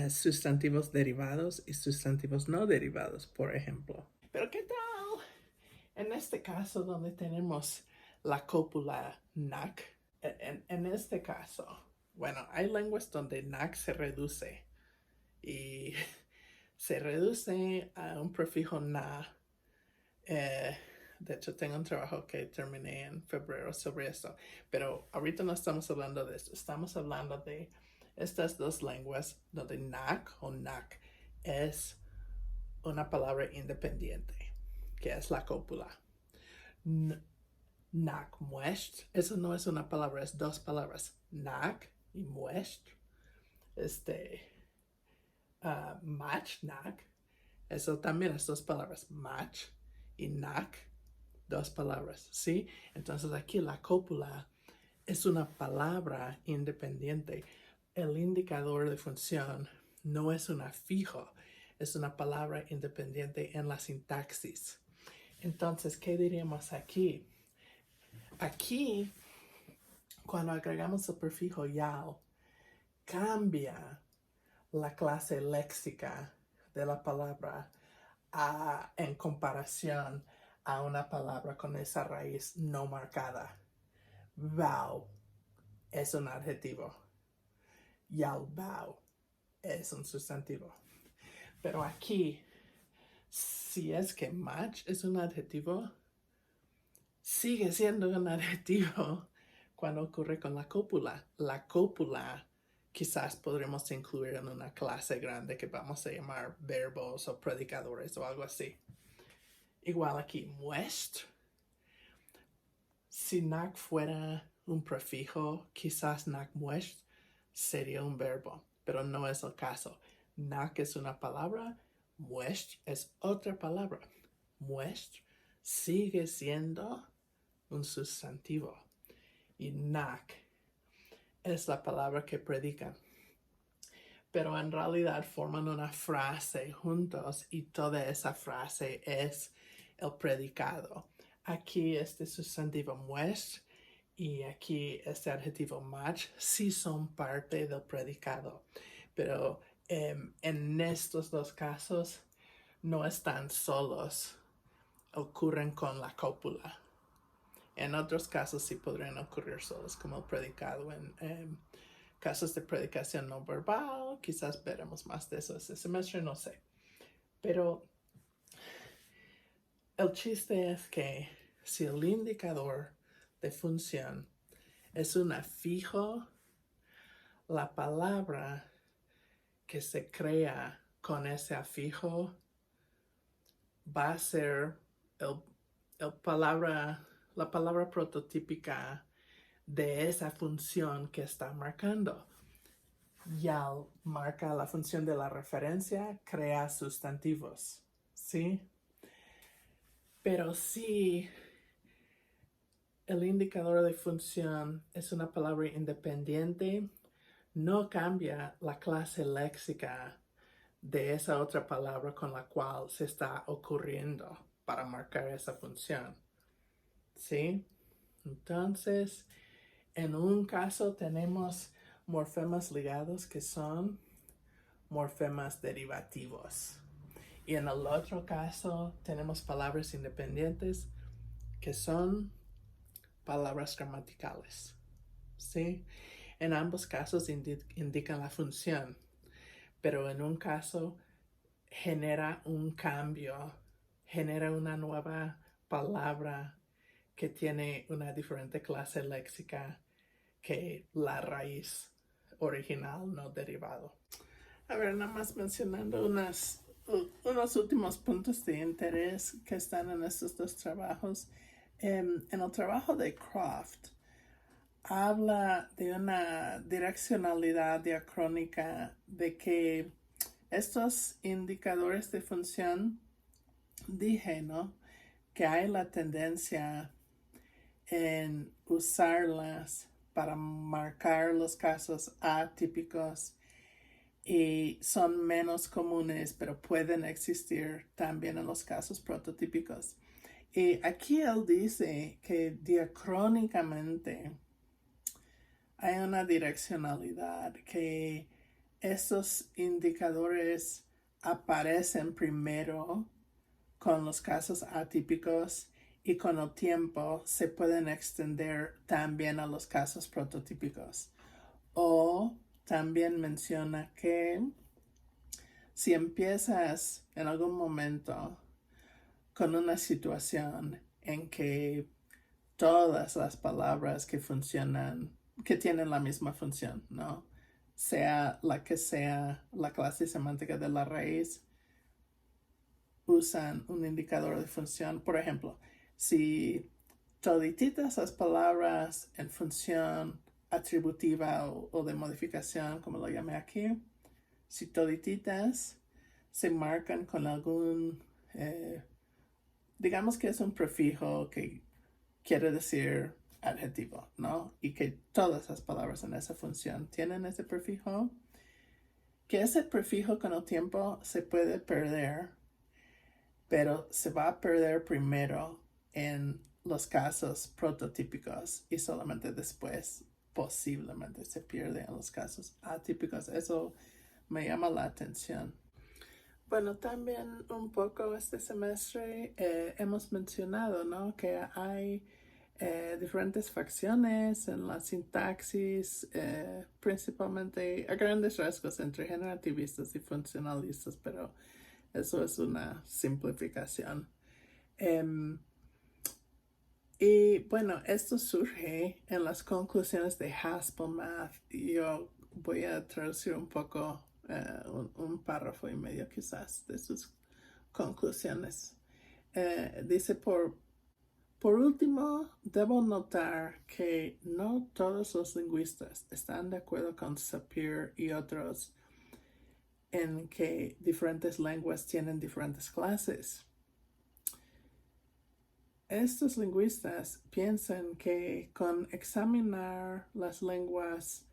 sustantivos derivados y sustantivos no derivados, por ejemplo. Pero ¿qué tal en este caso donde tenemos la cópula NAC? En este caso, bueno, hay lenguas donde NAC se reduce y se reduce a un prefijo na. De hecho, tengo un trabajo que terminé en febrero sobre esto, pero ahorita no estamos hablando de esto, estamos hablando de estas dos lenguas donde NAC o NAC es una palabra independiente, que es la cópula. NAC muesht, eso no es una palabra, es dos palabras, NAC y muesht. Match, NAC, eso también es dos palabras, match y NAC, dos palabras, ¿sí? Entonces aquí la cópula es una palabra independiente. El indicador de función no es una fijo, es una palabra independiente en la sintaxis. Entonces, ¿qué diríamos aquí? Aquí, cuando agregamos el prefijo yal, cambia la clase léxica de la palabra en comparación a una palabra con esa raíz no marcada. Vau es un adjetivo. Yalbao es un sustantivo. Pero aquí, si es que match es un adjetivo, sigue siendo un adjetivo cuando ocurre con la cópula. La cópula quizás podremos incluir en una clase grande que vamos a llamar verbos o predicadores o algo así. Igual aquí, muest. Si NAC fuera un prefijo, quizás NAC muest sería un verbo, pero no es el caso. NAC es una palabra, muest es otra palabra. Muest sigue siendo un sustantivo y NAC es la palabra que predican. Pero en realidad forman una frase juntos y toda esa frase es el predicado. Aquí este sustantivo muest y aquí este adjetivo match sí son parte del predicado. Pero en estos dos casos no están solos, ocurren con la cópula. En otros casos sí podrían ocurrir solos, como el predicado en casos de predicación no verbal. Quizás veremos más de eso este semestre, no sé. Pero el chiste es que si el indicador de función es un afijo, la palabra que se crea con ese afijo va a ser la palabra prototípica de esa función que está marcando. Yal marca la función de la referencia, crea sustantivos, ¿sí? Pero si el indicador de función es una palabra independiente, no cambia la clase léxica de esa otra palabra con la cual se está ocurriendo para marcar esa función, ¿sí? Entonces, en un caso tenemos morfemas ligados que son morfemas derivativos. Y en el otro caso tenemos palabras independientes que son palabras gramaticales, ¿sí? En ambos casos indican la función, pero en un caso genera un cambio, genera una nueva palabra que tiene una diferente clase léxica que la raíz original no derivado. A ver, nada más mencionando unos últimos puntos de interés que están en estos dos trabajos. En el trabajo de Croft, habla de una direccionalidad diacrónica, de que estos indicadores de función, dije, ¿no?, que hay la tendencia en usarlas para marcar los casos atípicos y son menos comunes, pero pueden existir también en los casos prototípicos. Y aquí él dice que diacrónicamente hay una direccionalidad, que estos indicadores aparecen primero con los casos atípicos y con el tiempo se pueden extender también a los casos prototípicos. O también menciona que si empiezas en algún momento con una situación en que todas las palabras que funcionan, que tienen la misma función, ¿no?, sea la clase semántica de la raíz, usan un indicador de función. Por ejemplo, si todititas las palabras en función atributiva o de modificación, como lo llamé aquí, si todititas se marcan con algún, digamos que es un prefijo que quiere decir adjetivo, ¿no?, y que todas las palabras en esa función tienen ese prefijo, que ese prefijo con el tiempo se puede perder, pero se va a perder primero en los casos prototípicos y solamente después posiblemente se pierde en los casos atípicos. Eso me llama la atención. Bueno, también un poco este semestre hemos mencionado, ¿no?, que hay diferentes facciones en la sintaxis, principalmente a grandes rasgos entre generativistas y funcionalistas, pero eso es una simplificación. Y bueno, esto surge en las conclusiones de Haskell Math. Yo voy a traducir un poco, un párrafo y medio quizás de sus conclusiones. Dice, por último, debo notar que no todos los lingüistas están de acuerdo con Sapir y otros en que diferentes lenguas tienen diferentes clases. Estos lingüistas piensan que con examinar las lenguas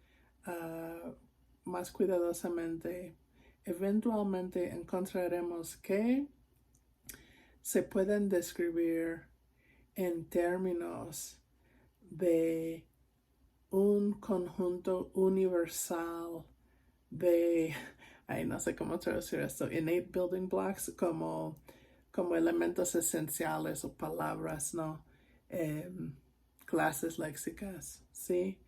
más cuidadosamente, eventualmente encontraremos que se pueden describir en términos de un conjunto universal de, no sé cómo traducir esto, innate building blocks, como elementos esenciales o palabras, ¿no? Clases léxicas, ¿sí?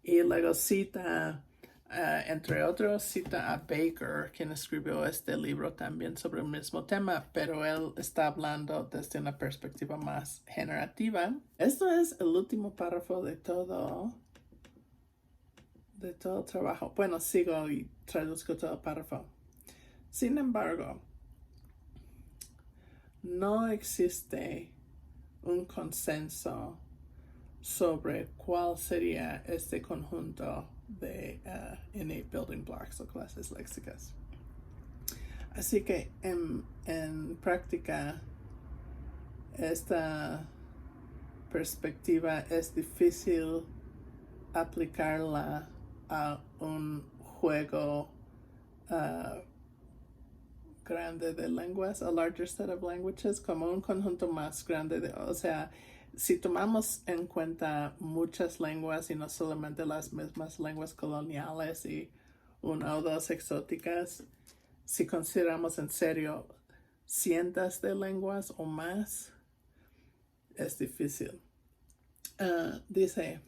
Y luego cita, entre otros, cita a Baker, quien escribió este libro también sobre el mismo tema, pero él está hablando desde una perspectiva más generativa. Esto es el último párrafo de todo el trabajo. Bueno, sigo y traduzco todo el párrafo. Sin embargo, no existe un consenso sobre cuál sería este conjunto de innate building blocks o clases léxicas. Así que en práctica, esta perspectiva es difícil aplicarla a un juego grande de lenguas, a larger set of languages, como un conjunto más grande de, o sea, si tomamos en cuenta muchas lenguas y no solamente las mismas lenguas coloniales y una o dos exóticas, si consideramos en serio cientos de lenguas o más, es difícil. Dice,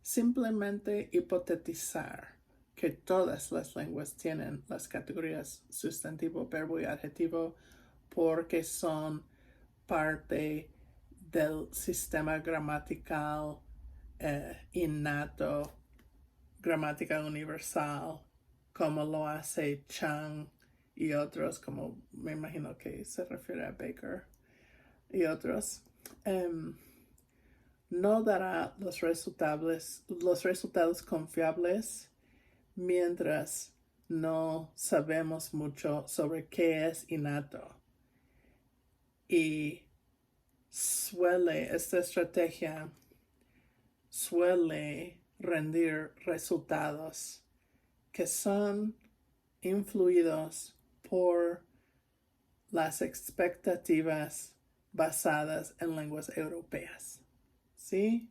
simplemente hipotetizar que todas las lenguas tienen las categorías sustantivo, verbo y adjetivo porque son parte del sistema gramatical innato, gramática universal, como lo hace Chang y otros, como me imagino que se refiere a Baker y otros. No dará los resultados confiables mientras no sabemos mucho sobre qué es innato. Y esta estrategia suele rendir resultados que son influidos por las expectativas basadas en lenguas europeas. ¿Sí?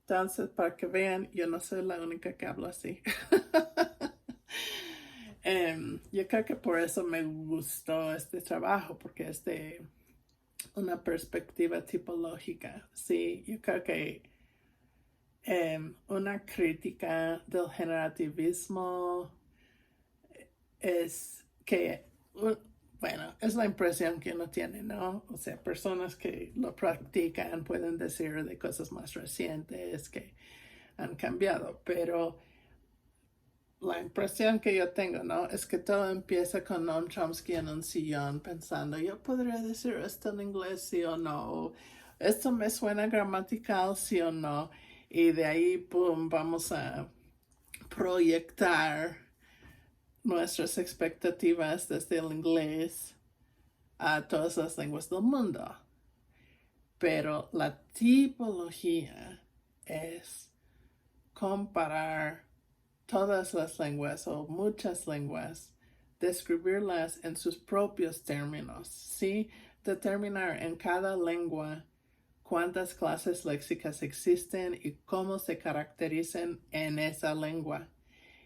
Entonces, para que vean, yo no soy la única que habla así. Yo creo que por eso me gustó este trabajo, porque es de una perspectiva tipológica. Sí, yo creo que una crítica del generativismo es que, bueno, es la impresión que uno tiene, ¿no? O sea, personas que lo practican pueden decir de cosas más recientes que han cambiado, pero la impresión que yo tengo, ¿no? Es que todo empieza con Noam Chomsky en un sillón pensando, yo podría decir esto en inglés, sí o no, esto me suena gramatical, sí o no, y de ahí, pum, vamos a proyectar nuestras expectativas desde el inglés a todas las lenguas del mundo. Pero la tipología es comparar todas las lenguas o muchas lenguas, describirlas en sus propios términos, ¿sí? Determinar en cada lengua cuántas clases léxicas existen y cómo se caracterizan en esa lengua.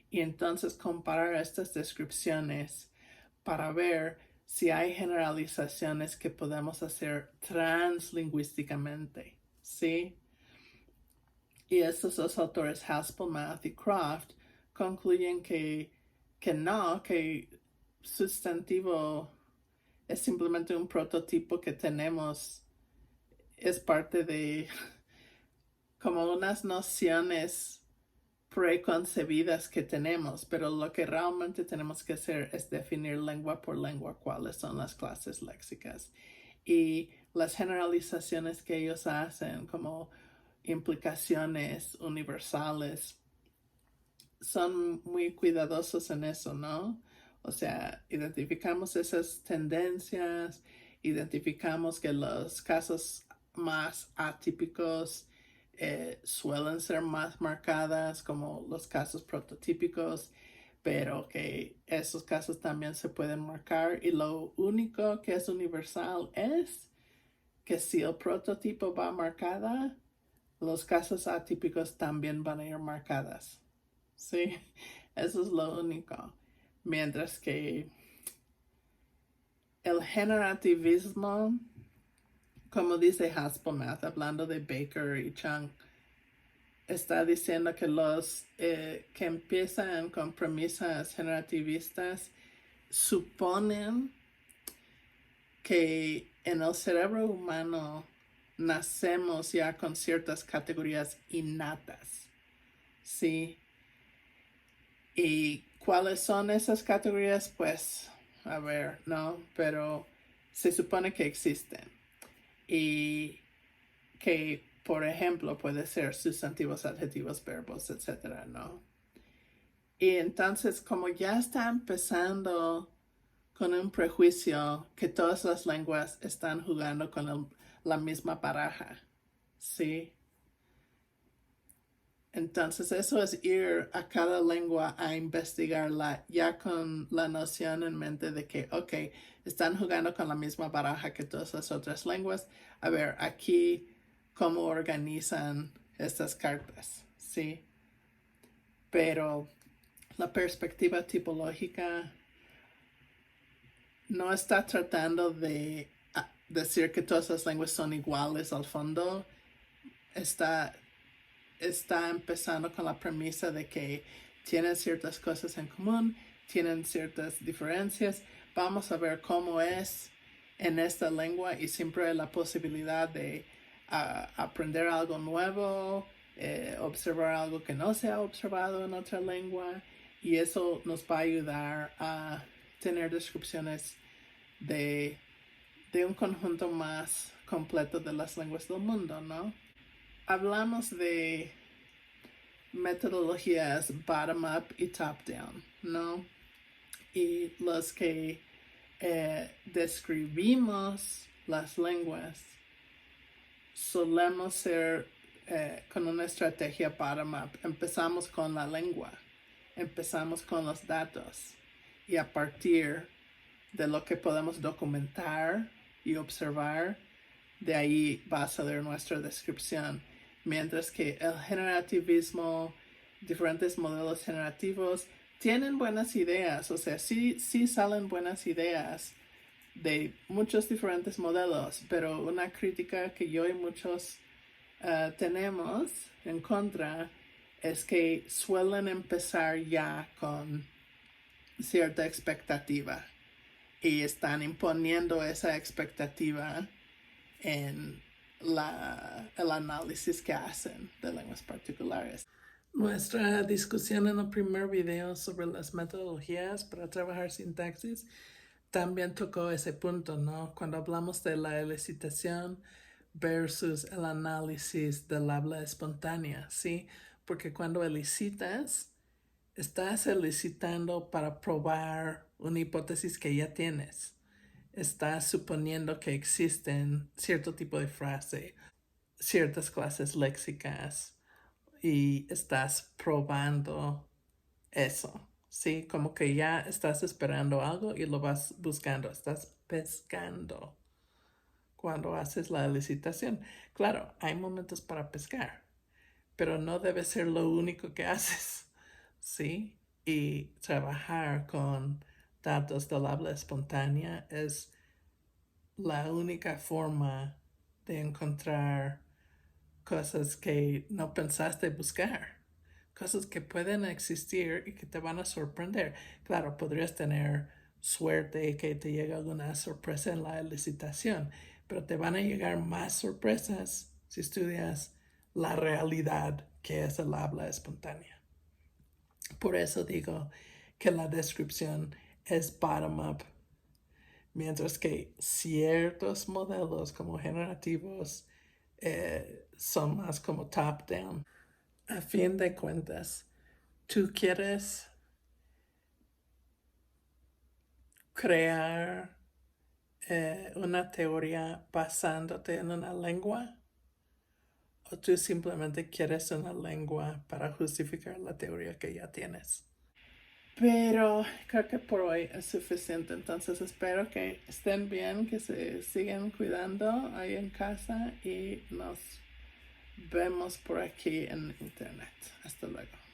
Y entonces comparar estas descripciones para ver si hay generalizaciones que podemos hacer translingüísticamente, ¿sí? Y estos dos autores, Haspelmath y Croft, concluyen que no, que sustantivo es simplemente un prototipo que tenemos, es parte de como unas nociones preconcebidas que tenemos, pero lo que realmente tenemos que hacer es definir lengua por lengua cuáles son las clases léxicas. Y las generalizaciones que ellos hacen como implicaciones universales son muy cuidadosos en eso, ¿no? O sea, identificamos esas tendencias, identificamos que los casos más atípicos suelen ser más marcadas como los casos prototípicos, pero que esos casos también se pueden marcar y lo único que es universal es que si el prototipo va marcada, los casos atípicos también van a ir marcadas. Sí, eso es lo único. Mientras que el generativismo, como dice Haspelmath, hablando de Baker y Chang, está diciendo que los que empiezan con premisas generativistas suponen que en el cerebro humano nacemos ya con ciertas categorías innatas, ¿sí? ¿Y cuáles son esas categorías? Pues, a ver, no, pero se supone que existen. Y que, por ejemplo, puede ser sustantivos, adjetivos, verbos, etcétera, ¿no? Y entonces, como ya está empezando con un prejuicio que todas las lenguas están jugando con la misma baraja, ¿sí? Entonces eso es ir a cada lengua a investigarla ya con la noción en mente de que, ok, están jugando con la misma baraja que todas las otras lenguas. A ver, aquí cómo organizan estas cartas, ¿sí? Pero la perspectiva tipológica no está tratando de decir que todas las lenguas son iguales al fondo. Está está empezando con la premisa de que tienen ciertas cosas en común, tienen ciertas diferencias. Vamos a ver cómo es en esta lengua y siempre la posibilidad de aprender algo nuevo, observar algo que no se ha observado en otra lengua, y eso nos va a ayudar a tener descripciones de un conjunto más completo de las lenguas del mundo, ¿no? Hablamos de metodologías bottom-up y top-down, ¿no? Y los que describimos las lenguas solemos ser con una estrategia bottom-up. Empezamos con la lengua, empezamos con los datos, y a partir de lo que podemos documentar y observar, de ahí va a salir nuestra descripción. Mientras que el generativismo, diferentes modelos generativos, tienen buenas ideas, o sea, sí salen buenas ideas de muchos diferentes modelos, pero una crítica que yo y muchos tenemos en contra es que suelen empezar ya con cierta expectativa y están imponiendo esa expectativa en el análisis que hacen de lenguas particulares. Nuestra discusión en el primer video sobre las metodologías para trabajar sintaxis también tocó ese punto, ¿no? Cuando hablamos de la elicitación versus el análisis del habla espontánea, ¿sí? Porque cuando elicitas, estás elicitando para probar una hipótesis que ya tienes. Estás suponiendo que existen cierto tipo de frase, ciertas clases léxicas, y estás probando eso, ¿sí? Como que ya estás esperando algo y lo vas buscando, estás pescando cuando haces la elicitación. Claro, hay momentos para pescar, pero no debe ser lo único que haces, ¿sí? Y trabajar con datos del habla espontánea es la única forma de encontrar cosas que no pensaste buscar, cosas que pueden existir y que te van a sorprender. Claro, podrías tener suerte que te llegue alguna sorpresa en la elicitación, pero te van a llegar más sorpresas si estudias la realidad que es el habla espontánea. Por eso digo que la descripción es bottom-up, mientras que ciertos modelos como generativos son más como top-down. A fin de cuentas, tú quieres crear una teoría basándote en una lengua, o tú simplemente quieres una lengua para justificar la teoría que ya tienes. Pero creo que por hoy es suficiente. Entonces espero que estén bien, que se sigan cuidando ahí en casa, y nos vemos por aquí en internet. Hasta luego.